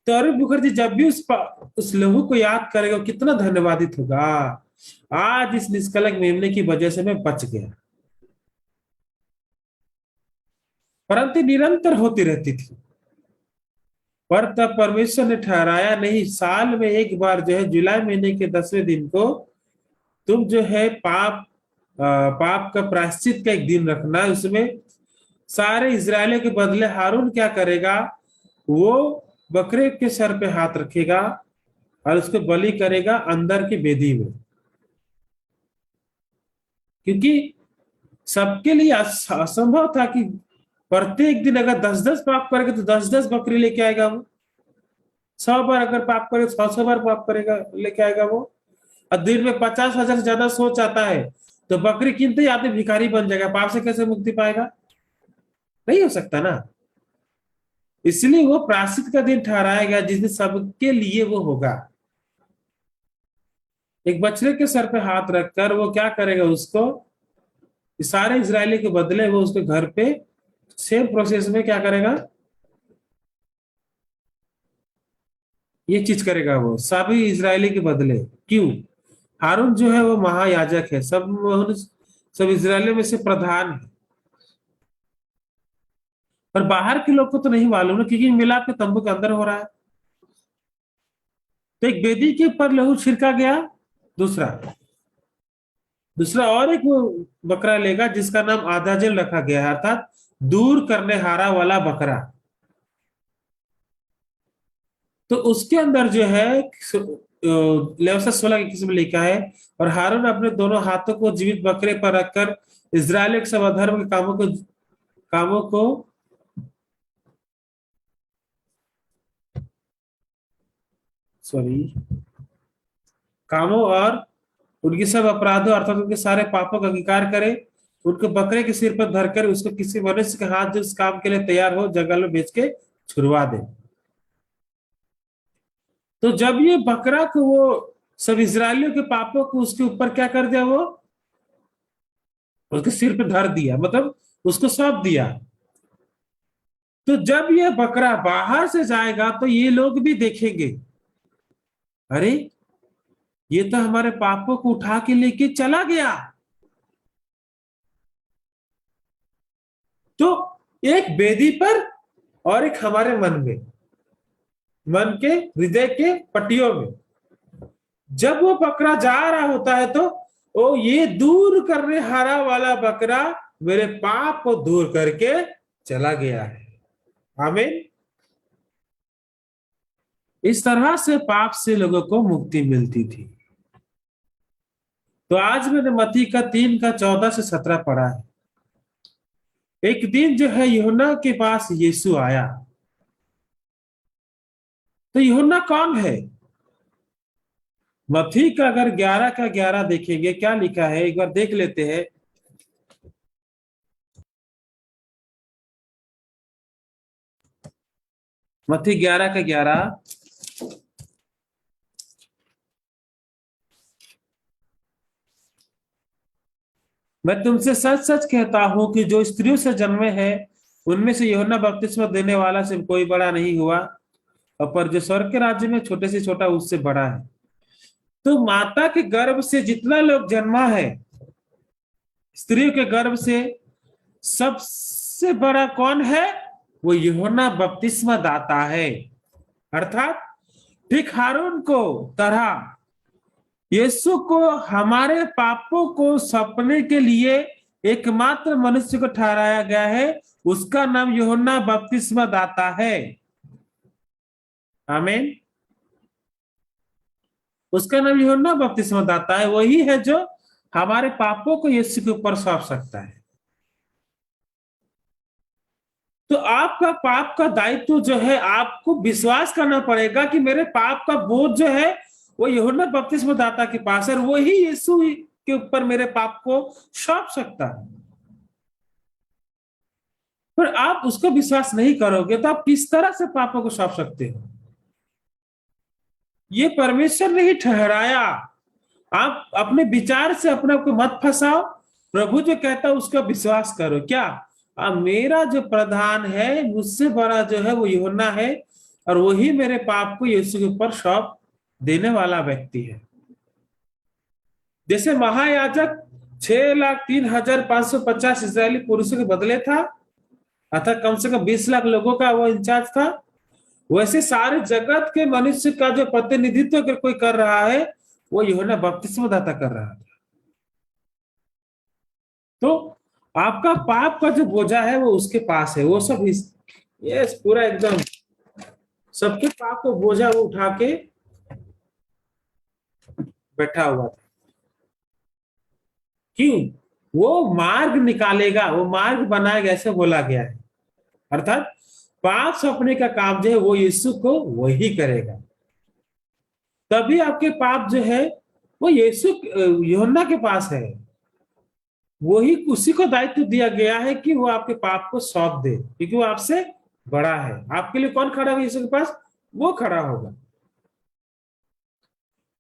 तो अरूप मुखर्जी जब भी उस लहू को याद करेगा, कितना धन्यवादित होगा, आज इस निष्कलंक मेमने की वजह से मैं बच गया। परंतु निरंतर होती रहती थी, पर तब परमेश्वर ने ठहराया नहीं, साल में एक बार जो है जुलाई महीने के 10वें दिन को तुम जो है पाप का प्रायश्चित का एक दिन रखना है। उसमें सारे इजरायलियों के बदले हारून क्या करेगा, वो बकरे के सर पे हाथ रखेगा और उसको बलि करेगा अंदर की वेदी में, क्योंकि सबके लिए असंभव था कि प्रत्येक दिन अगर 10-10 पाप करेगा तो 10-10 बकरी लेके आएगा वो। 100 बार अगर पाप करेगा 100-100 बार पाप करेगा, लेके आएगा वो। और दिन में 50,000 से ज्यादा सोच आता है तो बकरी किनते ही आदमी भिखारी बन जाएगा, पाप से कैसे मुक्ति पाएगा, नहीं हो सकता ना। इसलिए वो प्रायश्चित का दिन ठहराया गया जिस दिन सबके लिए वो होगा। एक बछड़े के सर पे हाथ रखकर वो क्या करेगा, उसको सारे इजरायली के बदले वो उसके घर पे सेम प्रोसेस में क्या करेगा, ये चीज करेगा वो सभी इजरायली के बदले। क्यों? हारून जो है वो महायाजक है, सब इजरायलियों में से प्रधान है। पर बाहर के लोग को तो नहीं मालूम ना, क्योंकि मिलाप के तंबू के अंदर हो रहा है। तो एक वेदी के ऊपर लहू छिड़का गया, दूसरा दूसरा और एक वो बकरा लेगा जिसका नाम आधाजल रखा गया है, अर्थात दूर करने हारा वाला बकरा। तो उसके अंदर जो है लेवसा 16 की किस्म लिखा है, और हारून अपने दोनों हाथों को जीवित बकरे पर रखकर इजराइल के सब अधर्म के कामों को सॉरी कामों और उनके सब अपराधों अर्थात उनके सारे पापों का अंगीकार करे, उनको बकरे के सिर पर धरकर उसको किसी मनुष्य के हाथ जो उस काम के लिए तैयार हो जंगल में बेच के छुड़वा दे। तो जब ये बकरा को वो सब इजरायलियों के पापों को उसके ऊपर क्या कर दिया, वो उसके सिर पे धर दिया, मतलब उसको सौंप दिया। तो जब ये बकरा बाहर से जाएगा तो ये लोग भी देखेंगे, अरे ये तो हमारे पापों को उठा के लेके चला गया। तो एक वेदी पर और एक हमारे मन में, मन के हृदय के पट्टियों में, जब वो बकरा जा रहा होता है तो वो ये दूर करने हारा वाला बकरा मेरे पाप को दूर करके चला गया है। आमीन। इस तरह से पाप से लोगों को मुक्ति मिलती थी। तो आज मैंने मत्ती का 3 का 14 से 17 पढ़ा है। एक दिन जो है यूहन्ना के पास यीशु आया। तो यूहन्ना कौन है? मत्ती का अगर 11 का 11 देखेंगे क्या लिखा है, एक बार देख लेते हैं। मत्ती 11 का 11। मैं तुमसे सच सच कहता हूं कि जो स्त्रियों से जन्मे हैं उनमें से यूहन्ना बपतिस्मा देने वाला से कोई बड़ा नहीं हुआ, और पर जो स्वर्ग के राज्य में छोटे से छोटा उससे बड़ा है। तो माता के गर्भ से जितना लोग जन्मा है, स्त्रियों के गर्भ से सबसे बड़ा कौन है? वो यूहन्ना बपतिस्मा दाता है। अर्थात ठीक हारून को तरह यीशु को हमारे पापों को सौंपने के लिए एकमात्र मनुष्य को ठहराया गया है। उसका नाम यूहन्ना बपतिस्मा दाता है। आमीन। उसका नाम यूहन्ना बपतिस्मा दाता है। वही है जो हमारे पापों को यीशु के ऊपर सौंप सकता है। तो आपका पाप का दायित्व जो है, आपको विश्वास करना पड़ेगा कि मेरे पाप का बोझ जो है वो यूहन्ना बपतिस्मा दाता के पास है, और वही यीशु के ऊपर मेरे पाप को सौंप सकता है। पर आप उसको विश्वास नहीं करोगे तो आप किस तरह से पापों को सौंप सकते हो? ये परमेश्वर ने ही ठहराया। आप अपने विचार से अपने आप को मत फंसाओ। प्रभु जो कहता है उसका विश्वास करो। क्या मेरा जो प्रधान है, मुझसे बड़ा जो है वो यूहन्ना है, और वही मेरे पाप को यीशु के ऊपर सौंप देने वाला व्यक्ति है। जैसे महायाजक 6,03,550 इस्राएली पुरुषों के बदले था, अर्थात कम से कम 20 लाख लोगों का वो इंचार्ज था, वैसे सारे जगत के मनुष्य का जो प्रतिनिधित्व अगर कोई कर रहा है वो यूहन्ना बपतिस्मा दाता कर रहा था। तो आपका पाप का जो बोझा है वो उसके पास है। वो सब ये पूरा एकदम सबके पाप को बोझा वो उठा के बैठा हुआ था। क्यों? वो मार्ग निकालेगा, वो मार्ग बनाएगा, ऐसे बोला गया है। अर्थात पाप सौंपने का काम जो है वो यीशु को वही करेगा। तभी आपके पाप जो है वो यीशु यूहन्ना के पास है। वही उसी को दायित्व दिया गया है कि वो आपके पाप को सौंप दे, क्योंकि वो आपसे बड़ा है। आपके लिए कौन खड़ा होगा यीशु के पास? वो खड़ा होगा।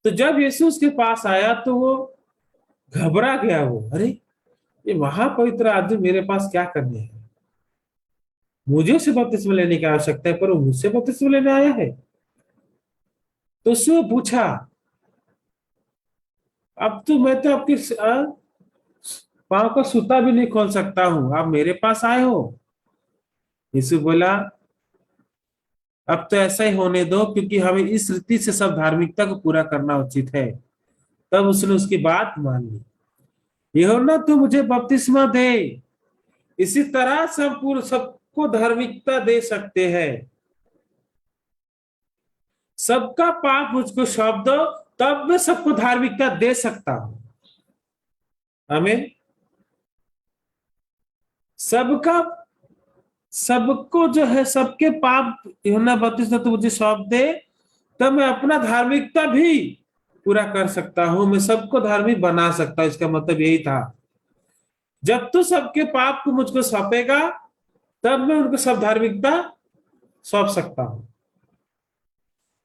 तो जब यीशु उसके पास आया तो वो घबरा गया। वो, अरे ये महापवित्र आदमी मेरे पास क्या करने है? मुझे उससे बपतिस्मा लेने की आवश्यकता है, पर वो मुझसे बपतिस्मा लेने आया है। तो उससे पूछा, अब तो मैं तो आपके पांव का सूता भी नहीं खोल सकता हूं, आप मेरे पास आए हो। यीशु बोला, अब तो ऐसा ही होने दो, क्योंकि हमें इस रीति से सब धार्मिकता को पूरा करना उचित है। तब उसने उसकी बात मान ली। यूहन्ना तू मुझे बपतिस्मा दे, इसी तरह सब पूर्ण सबको धार्मिकता दे सकते हैं। सबका पाप मुझको सौंप दो, तब मैं सबको धार्मिकता दे सकता हूं। हमें सबका सबको जो है सबके पाप यूहन्ना बपतिस्मा तो मुझे सौंप दे, तब मैं अपना धार्मिकता भी पूरा कर सकता हूं। मैं सबको धार्मिक बना सकता हूं। इसका मतलब यही था, जब तू सबके पाप को मुझको सौंपेगा तब मैं उनको सब धार्मिकता सौंप सकता हूं।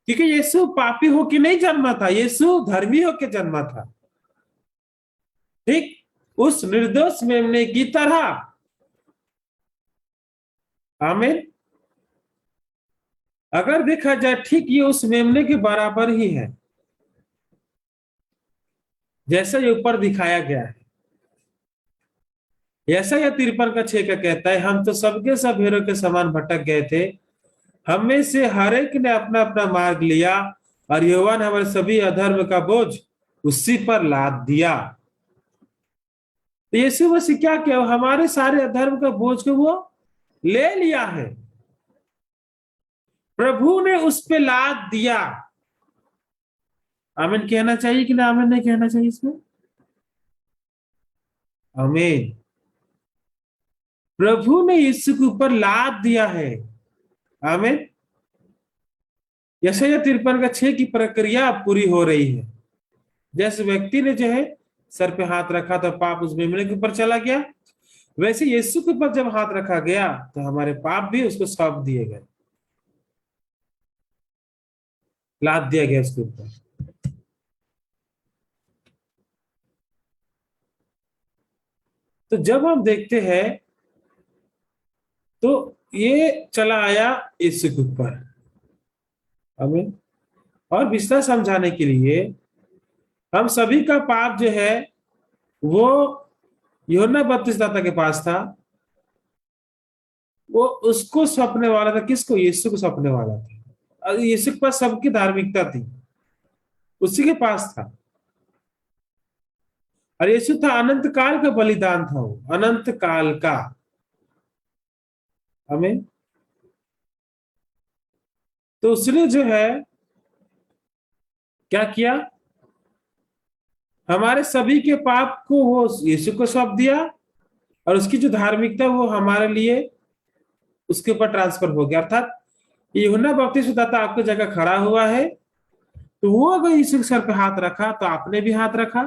क्योंकि यीशु पापी होके नहीं जन्मा था, यीशु धर्मी होके जन्मा था। ठीक उस निर्दोष मेमने की तरह। आमीन। अगर देखा जाए ठीक ये उस मेमने के बराबर ही है, जैसा ये ऊपर दिखाया गया है। ऐसा यह 53 का 6 का कहता है, हम तो सबके सब भेड़ों के समान भटक गए थे, हम में से हर एक ने अपना अपना मार्ग लिया, और यहोवा ने हमारे सभी अधर्म का बोझ उसी पर लाद दिया। तो यीशु मसीह क्या किया? हमारे सारे अधर्म का बोझ को वो ले लिया है। प्रभु ने उस पे लाद दिया। आमीन कहना चाहिए कि ना? आमीन नहीं कहना चाहिए इसमें? आमीन। प्रभु ने यीशु के ऊपर लाद दिया है। आमीन। यशायाह 53 का 6 की प्रक्रिया पूरी हो रही है। जैसे व्यक्ति ने जो है सर पे हाथ रखा तो पाप उस मेमने के ऊपर चला गया, वैसे यीशु के ऊपर जब हाथ रखा गया तो हमारे पाप भी उसको सौंप दिए गए। लाद दिया गया उसके ऊपर। तो जब हम देखते हैं तो ये चला आया यीशु के ऊपर। हमें और विस्तार समझाने के लिए, हम सभी का पाप जो है वो यूहन्ना बपतिस्मादाता के पास था। वो उसको सौंपने वाला था, किसको? यीशु को सौंपने वाला था। और यीशु के पास सबकी धार्मिकता थी, उसी के पास था। और यीशु था अनंत काल का बलिदान था, वो अनंत काल का। हमें तो उसने जो है क्या किया, हमारे सभी के पाप को वो यीशु को सौंप दिया, और उसकी जो धार्मिकता वो हमारे लिए उसके ऊपर ट्रांसफर हो गया। अर्थात यूहन्ना बपतिस्मादाता आपकी जगह खड़ा हुआ है, तो वो अगर यीशु के सर पे हाथ रखा तो आपने भी हाथ रखा।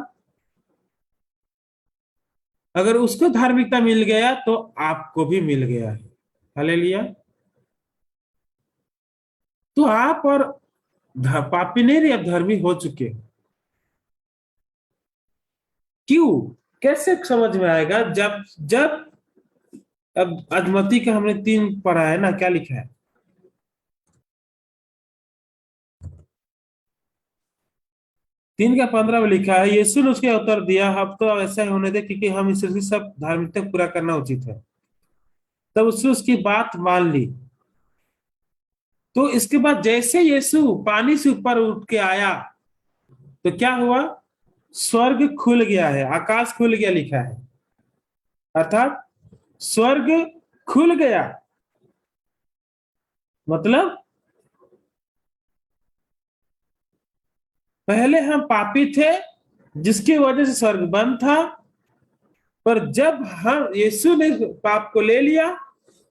अगर उसको धार्मिकता मिल गया तो आपको भी मिल गया है। हालेलुया। तो आप और पापी नहीं रहे, अब धर्मी हो चुके। क्यों? कैसे समझ में आएगा? जब जब अब अधमती का हमने 3 पढ़ा है ना, क्या लिखा है? 3 का 15 में लिखा है, यीशु ने उसके उत्तर दिया, अब तो ऐसा ही होने दे क्योंकि हम इस सृष्टि सब धार्मिकता पूरा करना उचित है। तब उसने उसकी बात मान ली। तो इसके बाद जैसे यीशु पानी से ऊपर उठ के आया तो क्या हुआ? स्वर्ग खुल गया है, आकाश खुल गया लिखा है। अर्थात स्वर्ग खुल गया, मतलब पहले हम पापी थे जिसकी वजह से स्वर्ग बंद था, पर जब हम यीशु ने पाप को ले लिया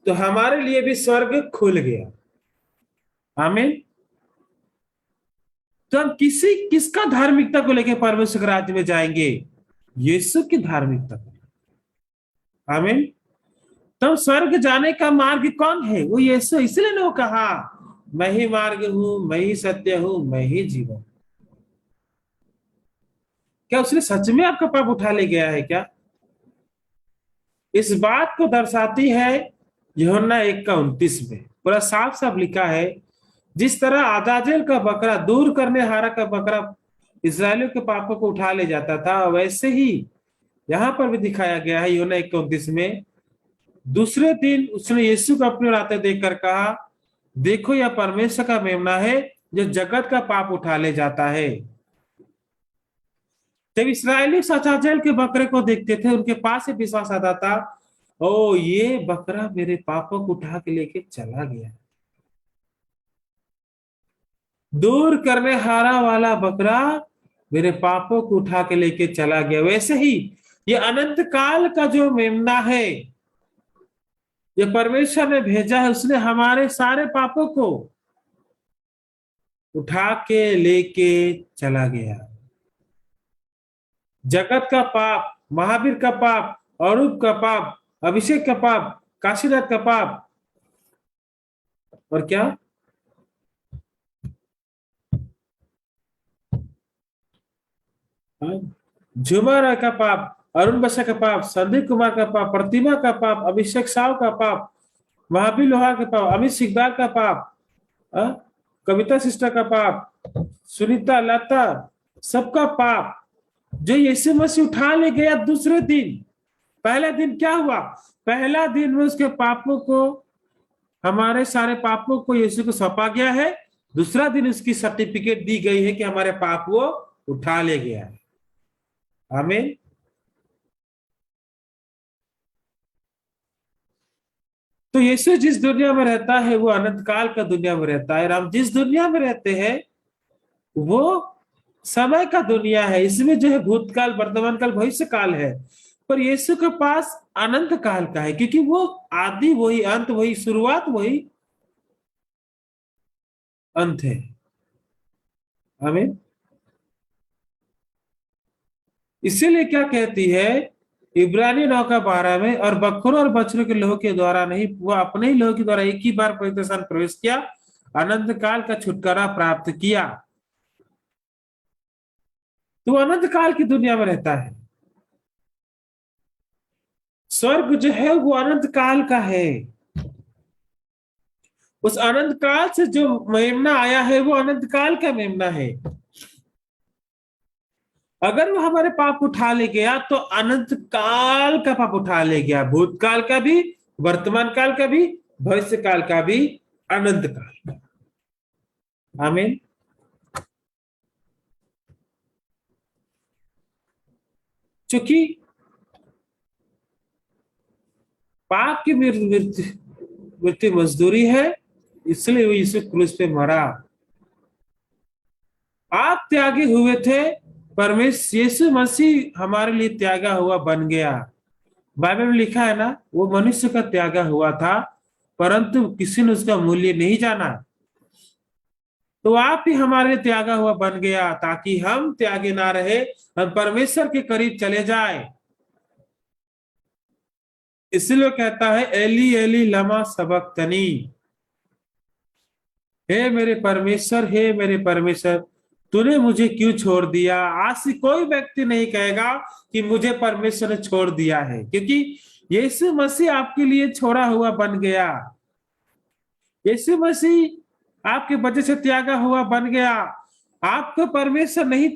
तो हमारे लिए भी स्वर्ग खुल गया। आमीन। तो हम किसका धार्मिकता को लेकर परमेश्वर के राज्य में जाएंगे? यीशु की धार्मिकता को। आमीन। तो स्वर्ग जाने का मार्ग कौन है? वो यीशु। इसलिए ने वो कहा, मैं ही मार्ग हूं, मैं ही सत्य हूं, मैं ही जीवन। क्या उसने सच में आपका पाप उठा ले गया है क्या? इस बात को दर्शाती है यूहन्ना 1:29 में पूरा साफ साफ लिखा है, जिस तरह आदाजेल का बकरा, दूर करने हारा का बकरा इसराइलियों के पापों को उठा ले जाता था, वैसे ही यहां पर भी दिखाया गया है यूहन्ना 1:29 में। दूसरे दिन उसने यीशु को अपने ओर आते देखकर कहा, देखो यह परमेश्वर का मेमना है जो जगत का पाप उठा ले जाता है। जब इसराइली सचाजेल के बकरे को देखते थे, उनके पास ही विश्वास आता था, ओ ये बकरा मेरे पापों को उठा के लेके चला गया। दूर करने हारा वाला बकरा मेरे पापों को उठा के लेके चला गया। वैसे ही ये अनंत काल का जो मेमना है, ये परमेश्वर ने भेजा है, उसने हमारे सारे पापों को उठा के लेके चला गया। जगत का पाप, महावीर का पाप, अरूप का पाप, अभिषेक का पाप, काशीनाथ का पाप, और क्या, झुमर का पाप, अरुण बसा का पाप, संदीप कुमार का पाप, प्रतिमा का पाप, अभिषेक साव का पाप, महावीर लोहार का पाप, अमित सिकदार का पाप, कविता सिस्टर का पाप, सुनीता लता, सबका पाप जो यीशु मसीह उठा ले गया दूसरे दिन। पहला दिन क्या हुआ? पहला दिन में उसके पापों को, हमारे सारे पापों को यीशु को सौंपा गया है। दूसरा दिन उसकी सर्टिफिकेट दी गई है कि हमारे पाप वो उठा ले गया है। आमीन। तो यीशु जिस दुनिया में रहता है वो अनंत काल का दुनिया में रहता है, और हम जिस दुनिया में रहते हैं वो समय का दुनिया है। इसमें जो है भूतकाल, वर्तमान काल, भविष्य काल है। पर यीशु के पास अनंत काल का है, क्योंकि वो आदि वही, अंत वही, शुरुआत वही, अंत है। आमीन। इसीलिए क्या कहती है इब्रानी 9:12 में, और बकरों और बछड़ों के लोह के द्वारा नहीं, वह अपने ही लोह के द्वारा एक ही बार पवित्र स्थान प्रवेश किया अनंत काल का छुटकारा प्राप्त किया, तो अनंत काल की दुनिया में रहता है। स्वर्ग जो है वो अनंत काल का है। उस अनंत काल से जो मेमना आया है वो अनंत काल का मेमना है। अगर वो हमारे पाप उठा ले गया तो अनंत काल का पाप उठा ले गया, भूतकाल का भी, वर्तमान काल का भी, भविष्य काल का भी, अनंत काल का। आमीन। क्योंकि पाप की मृत्यु मृत्यु मजदूरी है, इसलिए वो यीशु क्रूस पे मरा। आप त्यागे हुए थे, परमेश्वर यीशु मसीह हमारे लिए त्यागा हुआ बन गया। बाइबल में लिखा है ना, वो मनुष्य का त्यागा हुआ था, परंतु किसी ने उसका मूल्य नहीं जाना। तो आप ही हमारे लिए त्यागा हुआ बन गया, ताकि हम त्यागे ना रहे, हम परमेश्वर के करीब चले जाए। इसलिए कहता है, एली एली लमा सबक्तनी, हे मेरे परमेश्वर, हे मेरे परमेश्वर, तूने मुझे क्यों छोड़ दिया। आज से कोई व्यक्ति नहीं कहेगा कि मुझे परमेश्वर ने छोड़ दिया है, क्योंकि यीशु मसीह आपके लिए छोड़ा हुआ बन गया। यीशु मसीह आपके वजह से त्यागा हुआ बन गया। आपको परमेश्वर नहीं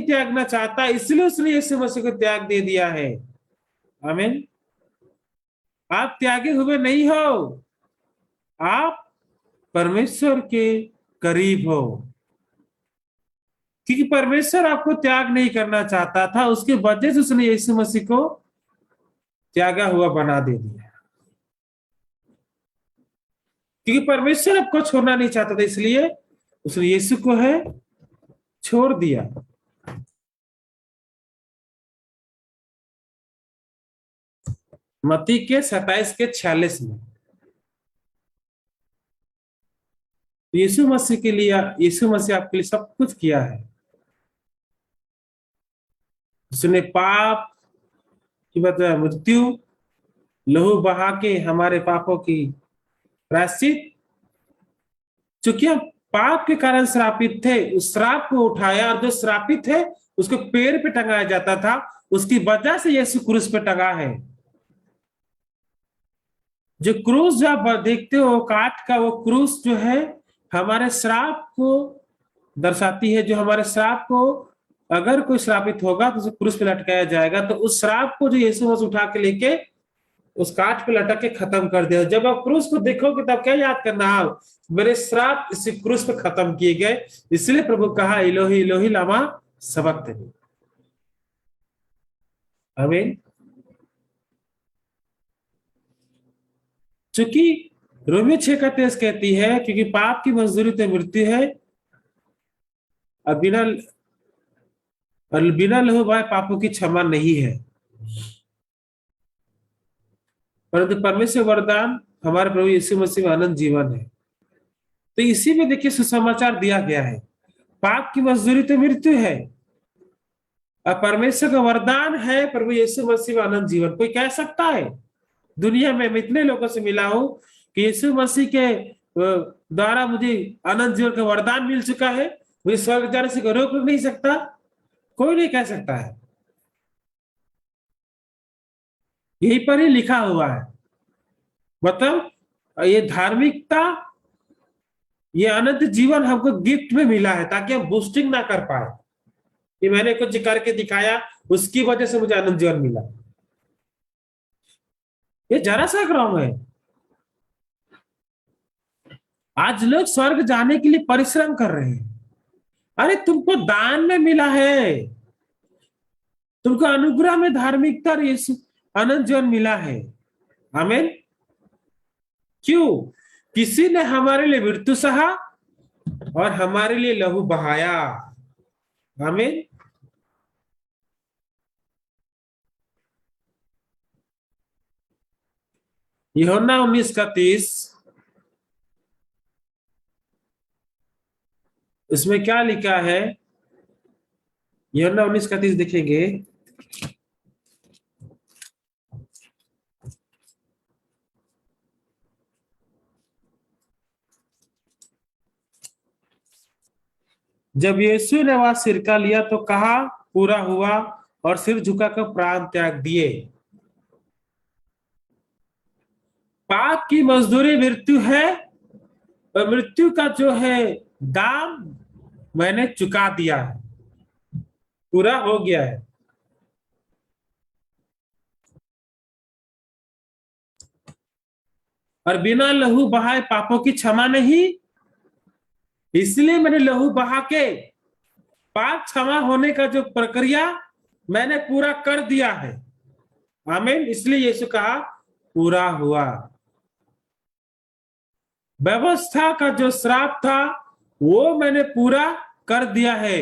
त्यागना चाहता, इसलिए उसने यीशु मसीह को त्याग दे दिया है। आमीन। आप त्यागे हुए नहीं हो, आप परमेश्वर के करीब हो, क्योंकि परमेश्वर आपको त्याग नहीं करना चाहता था, उसके वजह से उसने यीशु मसीह को त्यागा हुआ बना दे दिया। क्योंकि परमेश्वर आपको छोड़ना नहीं चाहता था, इसलिए उसने यीशु को है छोड़ दिया। मत्ती के 27 के 46 में यीशु मसीह के लिए, यीशु मसीह आपके लिए सब कुछ किया है। उसने पाप की बदला मृत्यु, लहू बहा के हमारे पापों की प्रायश्चित, चूंकि हम पाप के कारण श्रापित थे, उस श्राप को उठाया, और जो श्रापित है उसको पेड़ पे टंगाया जाता था, उसकी वजह से यीशु क्रूस पे टंगा है। जो क्रूस जो आप देखते हो काठ का, वो क्रूस जो है हमारे श्राप को दर्शाती है। जो हमारे श्राप को, अगर कोई श्रापित होगा तो उसे क्रूस पे लटकाया जाएगा, तो उस श्राप को जो यीशु मसीह उठा के लेके उस काठ पे लटक के खत्म कर दिया। जब आप क्रूस को देखोगे तब क्या याद करना, हाँ मेरे श्राप इसी क्रूस पे खत्म किए गए, इसलिए प्रभु कहा इलोही इलोही लामा सबक्तनी। आमीन। चूंकि रोमियो 6 का 23 कहती है, क्योंकि पाप की मजदूरी तो मृत्यु है, और बिना लहू बहाए पापों की क्षमा नहीं है, परंतु परमेश्वर वरदान हमारे प्रभु यीशु मसीह में अनंत जीवन है। तो इसी में देखिए सुसमाचार दिया गया है, पाप की मजदूरी तो मृत्यु है, और परमेश्वर का वरदान है प्रभु यीशु मसीह में अनंत जीवन। कोई कह सकता है, दुनिया में मैं इतने लोगों से मिला हूं कि यीशु मसीह के द्वारा मुझे अनंत जीवन का वरदान मिल चुका है, मुझे स्वर्ग जाने से कोई रोक नहीं सकता, कोई नहीं कह सकता है। यहीं पर ही लिखा हुआ है। मतलब ये धार्मिकता, ये अनंत जीवन हमको गिफ्ट में मिला है, ताकि हम बूस्टिंग ना कर पाए कि मैंने कुछ करके दिखाया उसकी वजह से मुझे अनंत जीवन मिला। ये जरा सा क्रम है। आज लोग स्वर्ग जाने के लिए परिश्रम कर रहे हैं। अरे तुमको दान में मिला है, तुमको अनुग्रह में धार्मिकता और यीशु अनंत जीवन मिला है। आमीन। क्यों? किसी ने हमारे लिए मृत्यु सहा और हमारे लिए लहू बहाया। आमीन। यूहन्ना 19 का 30, इसमें क्या लिखा है? यूहन्ना 19 का 30 देखेंगे। जब यीशु ने वह सिरका लिया तो कहा, पूरा हुआ, और सिर झुकाकर प्राण त्याग दिए। पाप की मजदूरी मृत्यु है, और मृत्यु का जो है दाम मैंने चुका दिया है, पूरा हो गया है। और बिना लहू बहाए पापों की क्षमा नहीं, इसलिए मैंने लहू बहा के पाप क्षमा होने का जो प्रक्रिया मैंने पूरा कर दिया है। आमीन। इसलिए यीशु कहा पूरा हुआ। व्यवस्था का जो श्राप था वो मैंने पूरा कर दिया है,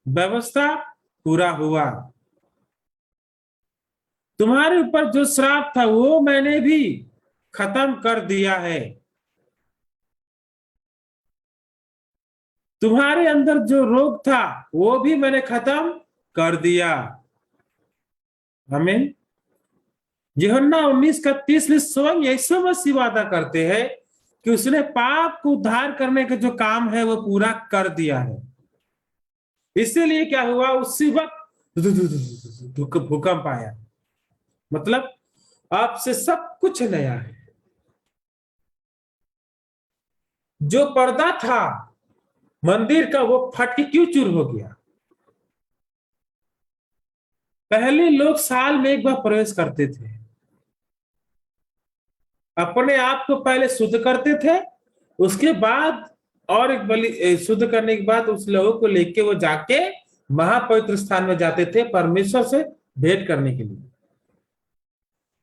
व्यवस्था पूरा हुआ। तुम्हारे ऊपर जो श्राप था वो मैंने भी खत्म कर दिया है। तुम्हारे अंदर जो रोग था वो भी मैंने खत्म कर दिया। आमीन। यूहन्ना 19:31 में स्वयं यीशु मसीह वादा करते हैं कि उसने पाप को उद्धार करने का जो काम है वो पूरा कर दिया है। इसीलिए क्या हुआ, उसी वक्त भूकंप आया, मतलब आपसे सब कुछ नया है। जो पर्दा था मंदिर का वो फट के क्यों चूर हो गया। पहले लोग साल में एक बार प्रवेश करते थे, अपने आप को पहले शुद्ध करते थे, उसके बाद और एक बलि शुद्ध करने के बाद उस लहू को लेके वो जाके महापवित्र स्थान में जाते थे परमेश्वर से भेंट करने के लिए।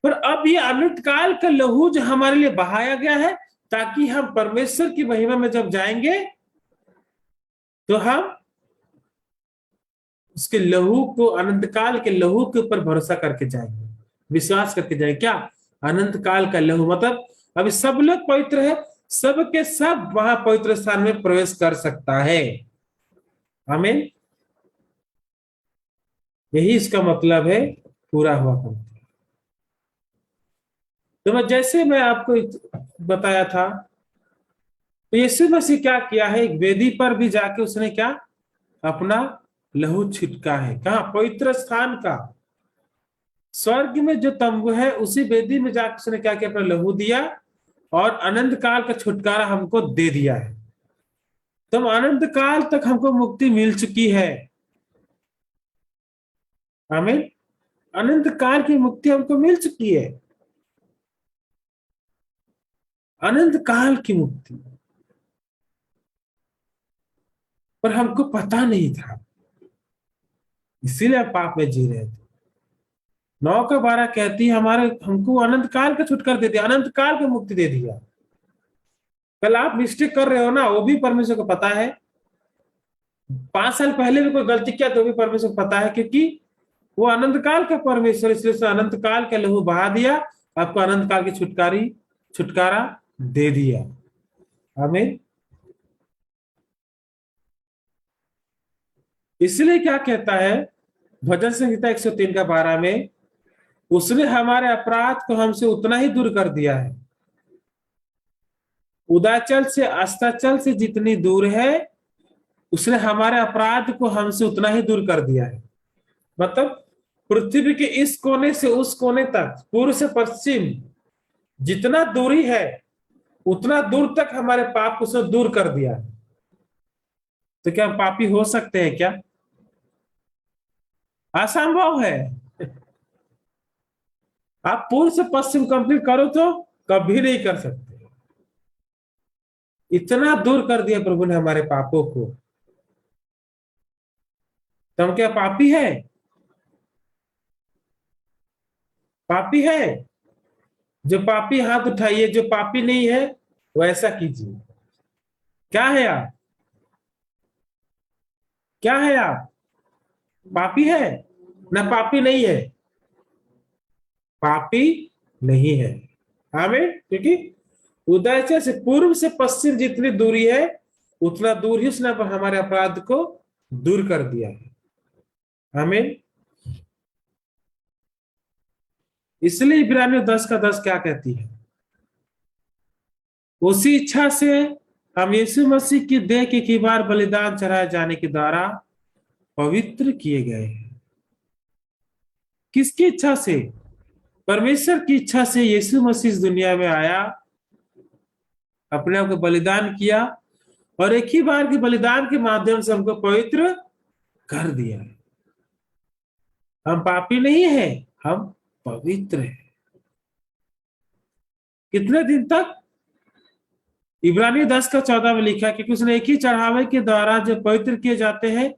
पर अब ये अनंत काल का लहू जो हमारे लिए बहाया गया है, ताकि हम परमेश्वर की महिमा में जब जाएंगे तो हम उसके लहू को, अनंत काल के लहू के ऊपर भरोसा करके जाएंगे, विश्वास करके जाएंगे। क्या अनंत काल का लहू, मतलब अभी सब लोग पवित्र है, सब के सब वहां पवित्र स्थान में प्रवेश कर सकता है। आमीन। यही इसका मतलब है पूरा हुआ पंक्ति। तो मैं जैसे मैं आपको बताया था, तो यीशु मसीह क्या किया है, एक वेदी पर भी जाके उसने क्या अपना लहू छिटका है। कहा, पवित्र स्थान का, स्वर्ग में जो तंबू है उसी वेदी में जाकर उसने क्या किया, अपना लहू दिया और अनंत काल का छुटकारा हमको दे दिया है। तो अनंत काल तक हमको मुक्ति मिल चुकी है। आमीन। अनंत काल की मुक्ति हमको मिल चुकी है, अनंत काल की मुक्ति, पर हमको पता नहीं था, इसीलिए हम पाप में जी रहे थे। 9:12 कहती है हमारे, हमको अनंत काल का छुटकारा दे दिया, अनंत काल की मुक्ति दे दिया। कल आप मिस्टेक कर रहे हो ना, वो भी परमेश्वर को पता है। 5 साल पहले भी कोई गलती किया तो भी परमेश्वर को पता है, क्योंकि वो अनंत काल का परमेश्वर, इसलिए उसने अनंत काल का लहू बहा दिया, आपको अनंत काल की छुटकारा दे दिया। आमीन। इसलिए क्या कहता है भजन संहिता 103:12 में, उसने हमारे अपराध को हमसे उतना ही दूर कर दिया है, उदाचल से अस्ताचल से जितनी दूर है उसने हमारे अपराध को हमसे उतना ही दूर कर दिया है। मतलब पृथ्वी के इस कोने से उस कोने तक, पूर्व से पश्चिम जितना दूरी है उतना दूर तक हमारे पाप को उसने दूर कर दिया है। तो क्या पापी हो सकते हैं क्या? असंभव है। आप पूर्व से पश्चिम कंप्लीट करो तो कभी नहीं कर सकते। इतना दूर कर दिया प्रभु ने हमारे पापों को। तो हम क्या पापी है? पापी है? जो पापी हाथ उठाइए, जो पापी नहीं है वो ऐसा कीजिए। क्या है आप? क्या है आप? पापी है ना? पापी नहीं है? पापी नहीं है। आमीन। क्योंकि उदय से पूर्व से पश्चिम जितनी दूरी है उतना दूर ही उसने हमारे अपराध को दूर कर दिया है। आमीन। इसलिए इब्रानियों 10:10 क्या कहती है? उसी इच्छा से हम यीशु मसीह की देह के एक बार बलिदान चढ़ाए जाने के द्वारा पवित्र किए गए हैं। किसकी इच्छा से? परमेश्वर की इच्छा से यीशु मसीह इस दुनिया में आया, अपने आप को बलिदान किया और एक ही बार के बलिदान के माध्यम से हमको पवित्र कर दिया है। हम पापी नहीं है, हम पवित्र हैं। कितने दिन तक? इब्रानी 10:14 में लिखा है, क्योंकि उसने एक ही चढ़ावे के द्वारा जो पवित्र किए जाते हैं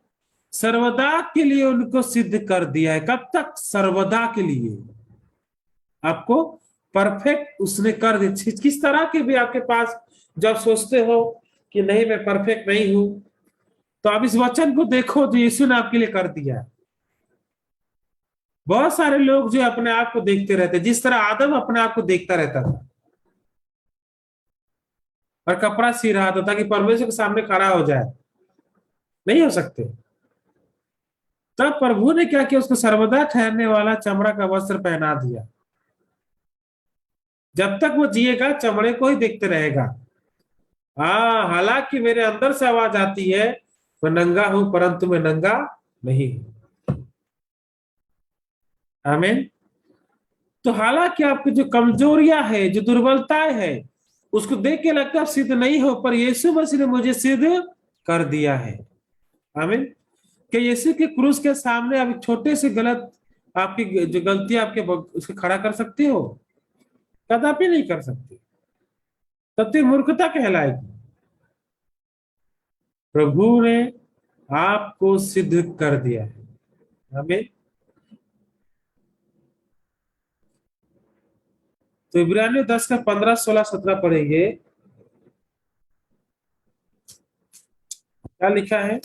सर्वदा के लिए उनको सिद्ध कर दिया है। कब तक? सर्वदा के लिए आपको परफेक्ट उसने कर दिया। किस तरह के भी आपके पास जब सोचते हो कि नहीं मैं परफेक्ट नहीं हूं, तो आप इस वचन को देखो जो यीशु ने आपके लिए कर दिया है। बहुत सारे लोग जो अपने आप को देखते रहते, जिस तरह आदम अपने आप को देखता रहता था और कपड़ा सी रहा था ताकि परमेश्वर के सामने खड़ा हो जाए, नहीं हो सकते। तब प्रभु ने क्या किया? उसको सर्वदा ठहरने वाला चमड़ा का वस्त्र पहना दिया। जब तक वो जिएगा चमड़े को ही देखते रहेगा। हाँ, हालांकि मेरे अंदर से आवाज आती है मैं नंगा हूं, परंतु मैं नंगा नहीं हूं। आमीन। तो हालांकि आपकी जो कमजोरियां है, जो दुर्बलताएं है, उसको देख के लगता है सिद्ध नहीं हो, पर यीशु मसीह ने मुझे सिद्ध कर दिया है। आमीन। कि यीशु के क्रूस के सामने आप छोटे से गलत आपकी जो गलती आपके उसको खड़ा कर सकते हो? कदापि नहीं कर सकते। तब तो मूर्खता कहलाएगी। प्रभु ने आपको सिद्ध कर दिया है। हमें तो इब्रानियों 10:15, 16, 17 पढ़ेंगे। क्या लिखा है?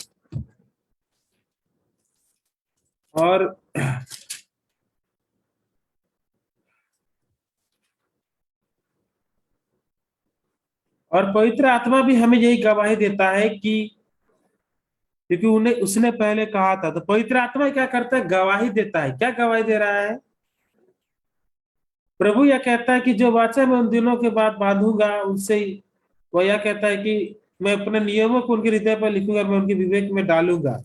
और पवित्र आत्मा भी हमें यही गवाही देता है कि, क्योंकि उन्हें उसने पहले कहा था। तो पवित्र आत्मा क्या करता है? गवाही देता है। क्या गवाही दे रहा है? प्रभु यह कहता है कि जो वाचा मैं उन दिनों के बाद बांधूंगा उनसे ही, वो यह कहता है कि मैं अपने नियमों को उनके हृदय पर लिखूंगा, मैं उनके विवेक में डालूंगा।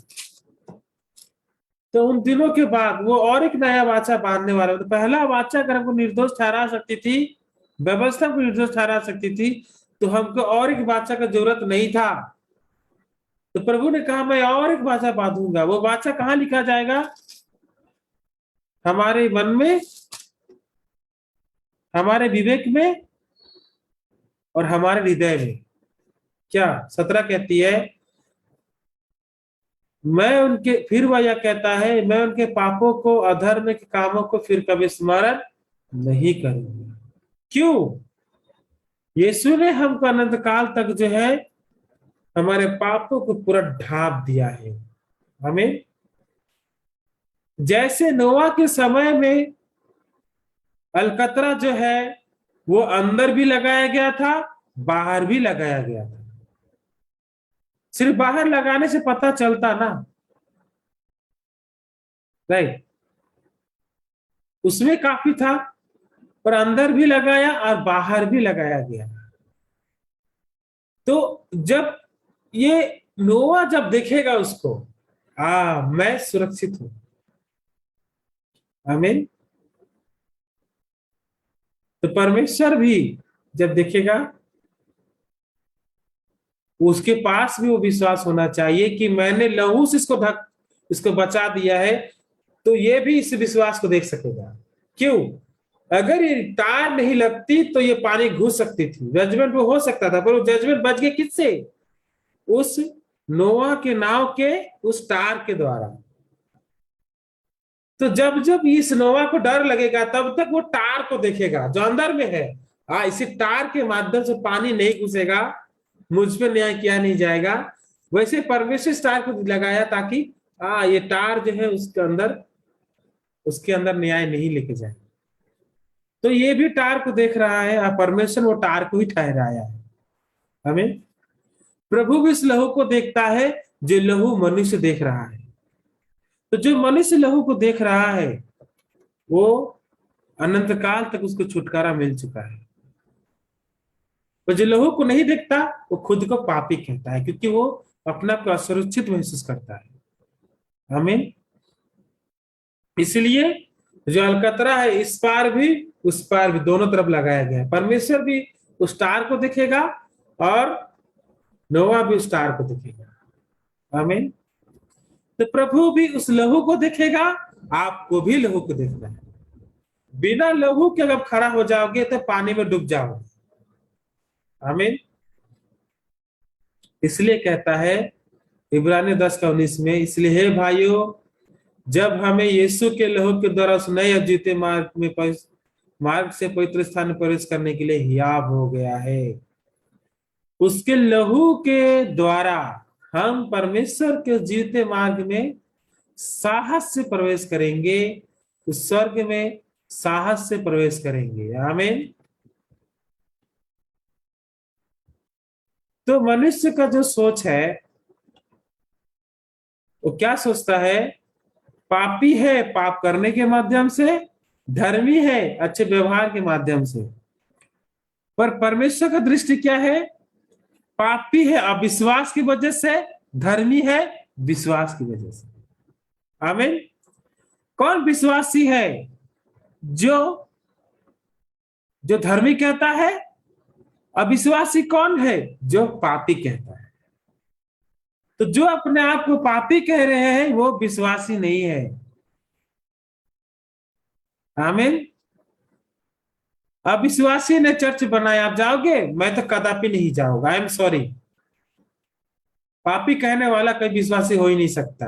तो उन दिनों के बाद वो और एक नया वाचा बांधने वाला। तो पहला वाचा अगर हमको निर्दोष ठहरा सकती थी, व्यवस्था को निर्दोष ठहरा सकती थी, तो हमको और एक वाचा का जरूरत नहीं था। तो प्रभु ने कहा मैं और एक वाचा बांधूंगा। वो वाचा कहाँ लिखा जाएगा? हमारे मन में, हमारे विवेक में और हमारे हृदय में। क्या 17 कहती है? मैं उनके, फिर वह यह कहता है मैं उनके पापों को, अधर्म के कामों को फिर कभी स्मरण नहीं करूंगा। क्यों? यीशु ने हमको अनंत काल तक जो है हमारे पापों को पूरा ढांप दिया है। हमें जैसे नोआ के समय में अलकतरा जो है वो अंदर भी लगाया गया था, बाहर भी लगाया गया था। सिर्फ बाहर लगाने से पता चलता ना, राइट? उसमें काफी था, पर अंदर भी लगाया और बाहर भी लगाया गया। तो जब ये नोआ जब देखेगा उसको, मैं सुरक्षित हूं। आमीन। तो परमेश्वर भी जब देखेगा, उसके पास भी वो विश्वास होना चाहिए कि मैंने लहू से इसको बचा दिया है। तो ये भी इस विश्वास को देख सकेगा। क्यों? अगर ये तार नहीं लगती तो ये पानी घुस सकती थी, जजमेंट वो हो सकता था, पर वो जजमेंट बच गया किससे? उस नोआ के नाव के उस तार के द्वारा। तो जब जब इस नोवा को डर लगेगा तब तक वो तार को देखेगा जो अंदर में है। इसी तार के माध्यम से पानी नहीं घुसेगा, मुझ पे न्याय किया नहीं जाएगा। वैसे परमेश्वर तार को लगाया ताकि ये तार जो है उसके अंदर न्याय नहीं लेके जाए। तो ये भी तार को देख रहा है, परमेश्वर वो तार को ही ठहराया है। हमें प्रभु भी इस लहू को देखता है जो लहू मनुष्य देख रहा है। तो जो मनुष्य लहू को देख रहा है वो अनंत काल तक उसको छुटकारा मिल चुका है। तो जो लहू को नहीं देखता वो खुद को पापी कहता है, क्योंकि वो अपना को असुरक्षित महसूस करता है। आमीन। इसलिए जो अलकतरा है इस पार भी उस पार भी दोनों तरफ लगाया गया है। परमेश्वर भी उस तार को देखेगा और नोवा भी उस तार को देखेगा। आमीन। तो प्रभु भी उस लहू को देखेगा, आपको भी लहू को देखना है। बिना लहू के अगर खड़ा हो जाओगे तो पानी में डूब जाओगे। आमीन। इसलिए कहता है इब्रानी 10:19 में, इसलिए हे भाइयों, जब हमें यीशु के लहू के द्वारा उस नए अद्वितीय मार्ग से पवित्र स्थान में प्रवेश करने के लिए हियाव हो गया है, उसके लहू के द्वारा हम परमेश्वर के जीते मार्ग में साहस से प्रवेश करेंगे, उस स्वर्ग में साहस से प्रवेश करेंगे। आमीन। तो मनुष्य का जो सोच है वो क्या सोचता है? पापी है पाप करने के माध्यम से, धर्मी है अच्छे व्यवहार के माध्यम से। पर परमेश्वर का दृष्टि क्या है? पापी है अविश्वास की वजह से, धर्मी है विश्वास की वजह से। आमीन। कौन विश्वासी है? जो जो धर्मी कहता है। अविश्वासी कौन है? जो पापी कहता है। तो जो अपने आप को पापी कह रहे हैं वो विश्वासी नहीं है। आमीन। अविश्वासी ने चर्च बनाया, आप जाओगे? मैं तो कदापि नहीं जाऊंगा, आई एम सॉरी। पापी कहने वाला कोई विश्वासी हो ही नहीं सकता,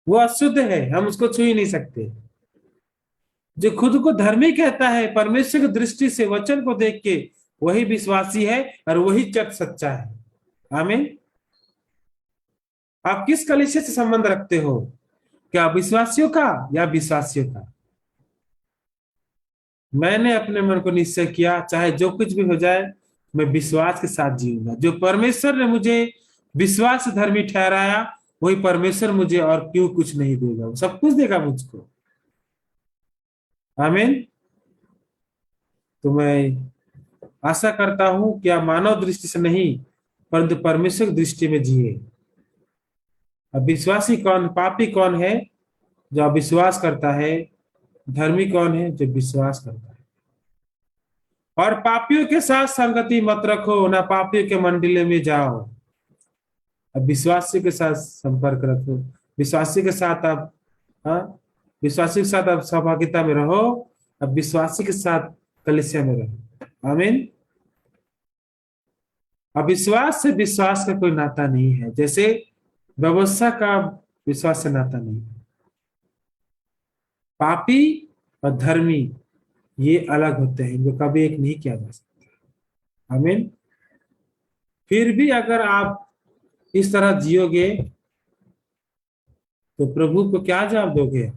वो अशुद्ध है, हम उसको छू ही नहीं सकते। जो खुद को धर्मी कहता है परमेश्वर की दृष्टि से वचन को देख के, वही विश्वासी है और वही चर्च सच्चा है। आमीन। आप किस कलीसिया से संबंध रखते हो? क्या विश्वासियों का या विश्वासियों का? मैंने अपने मन को निश्चय किया, चाहे जो कुछ भी हो जाए मैं विश्वास के साथ जीऊंगा। जो परमेश्वर ने मुझे विश्वास धर्मी ठहराया वही परमेश्वर मुझे और क्यों कुछ नहीं देगा, वो सब कुछ देगा मुझको। आमीन। तो मैं आशा करता हूं कि आप मानव दृष्टि से नहीं परंतु परमेश्वर की दृष्टि में जिए। अब विश्वासी कौन, पापी कौन है? जो अविश्वास करता है। धर्मी कौन है? जो विश्वास करता है। और पापियों के साथ संगति मत रखो, ना पापियों के मंडली में जाओ। अब विश्वासी के साथ संपर्क रखो, विश्वासी के साथ आप, हाँ, विश्वासी के साथ आप सहभागिता में रहो। अब विश्वासी के साथ कलीसिया में रहो। आमीन। अविश्वास से विश्वास का कोई नाता नहीं है, जैसे व्यवस्था का विश्वास से नाता नहीं है। पापी और धर्मी ये अलग होते हैं, इनको कभी एक नहीं किया जा सकता। आमीन। फिर भी अगर आप इस तरह जियोगे तो प्रभु को क्या जवाब दोगे?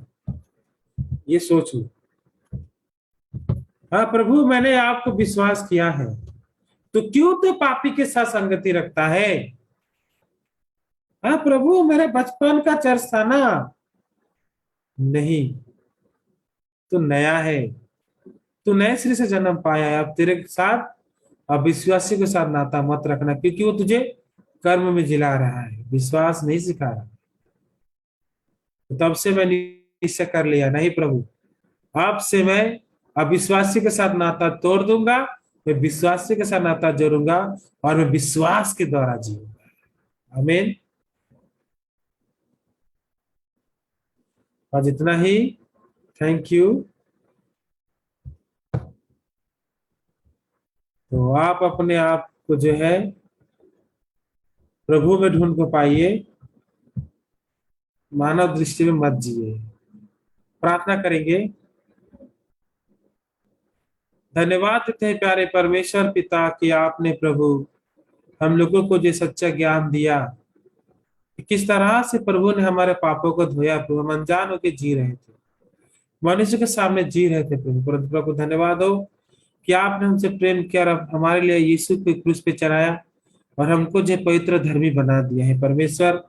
ये सोच लो। हाँ प्रभु, मैंने आपको विश्वास किया है, तो क्यों तो पापी के साथ संगति रखता है? हाँ प्रभु, मेरे बचपन का चर्च था ना। नहीं, तू नया है, तू नए सिरे से जन्म पाया है। अब तेरे साथ अविश्वासी के साथ नाता मत रखना, क्योंकि वो तुझे कर्म में जिला रहा है, विश्वास नहीं सिखा रहा। तो तब से मैं निश्चय कर लिया, नहीं प्रभु, अब से मैं अविश्वासी के साथ नाता तोड़ दूंगा, मैं विश्वासी के साथ नाता जोड़ूंगा और मैं विश्वास के द्वारा जीऊंगा। आमीन। आज इतना ही। Thank you. तो आप अपने आप को जो है प्रभु में ढूंढ को पाइए, मानव दृष्टि में मत जिए। प्रार्थना करेंगे। धन्यवाद देते हैं प्यारे परमेश्वर पिता कि आपने प्रभु हम लोगों को जो सच्चा ज्ञान दिया, किस तरह से प्रभु ने हमारे पापों को धोया। प्रभु हम अनजान होकर जी रहे थे, मनुष्य के सामने जी रहे थे प्रभु, परंतु प्रभु धन्यवाद हो कि आपने हमसे प्रेम किया और हमारे लिए यीशु को क्रूस पे चढ़ाया और हमको जो पवित्र धर्मी बना दिया है। परमेश्वर,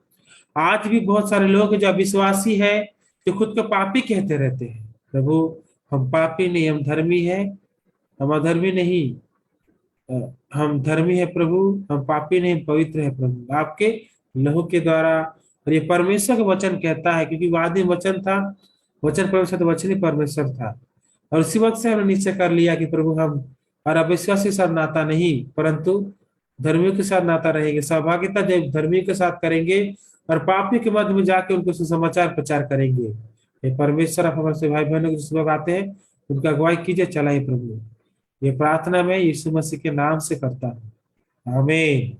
आज भी बहुत सारे लोग जो अविश्वासी है, जो खुद को पापी कहते रहते हैं। प्रभु, हम पापी नहीं, हम धर्मी है, हम अधर्मी नहीं। हम धर्मी है प्रभु, हम पापी नहीं, पवित्र है प्रभु आपके लहू के द्वारा। और ये परमेश्वर का वचन कहता है, क्योंकि वो आदि वचन था, वचन परमेश्वर था, वचन ही परमेश्वर था। और उसी वक्त से हमने निश्चय कर लिया कि प्रभु हम और अविश्वासी के साथ नाता नहीं, परंतु धर्मियों के साथ नाता रहेंगे, सहभागिता जब धर्मियों के साथ करेंगे और पापियों के मध्य में जाके उनको सुसमाचार प्रचार करेंगे। ये परमेश्वर आप हमारे से भाई बहनों को जिस लोग आते हैं उनका अगुवाई कीजिए, चलाइए प्रभु। ये प्रार्थना मैं यीशु मसीह के नाम से करता हूँ, आमीन।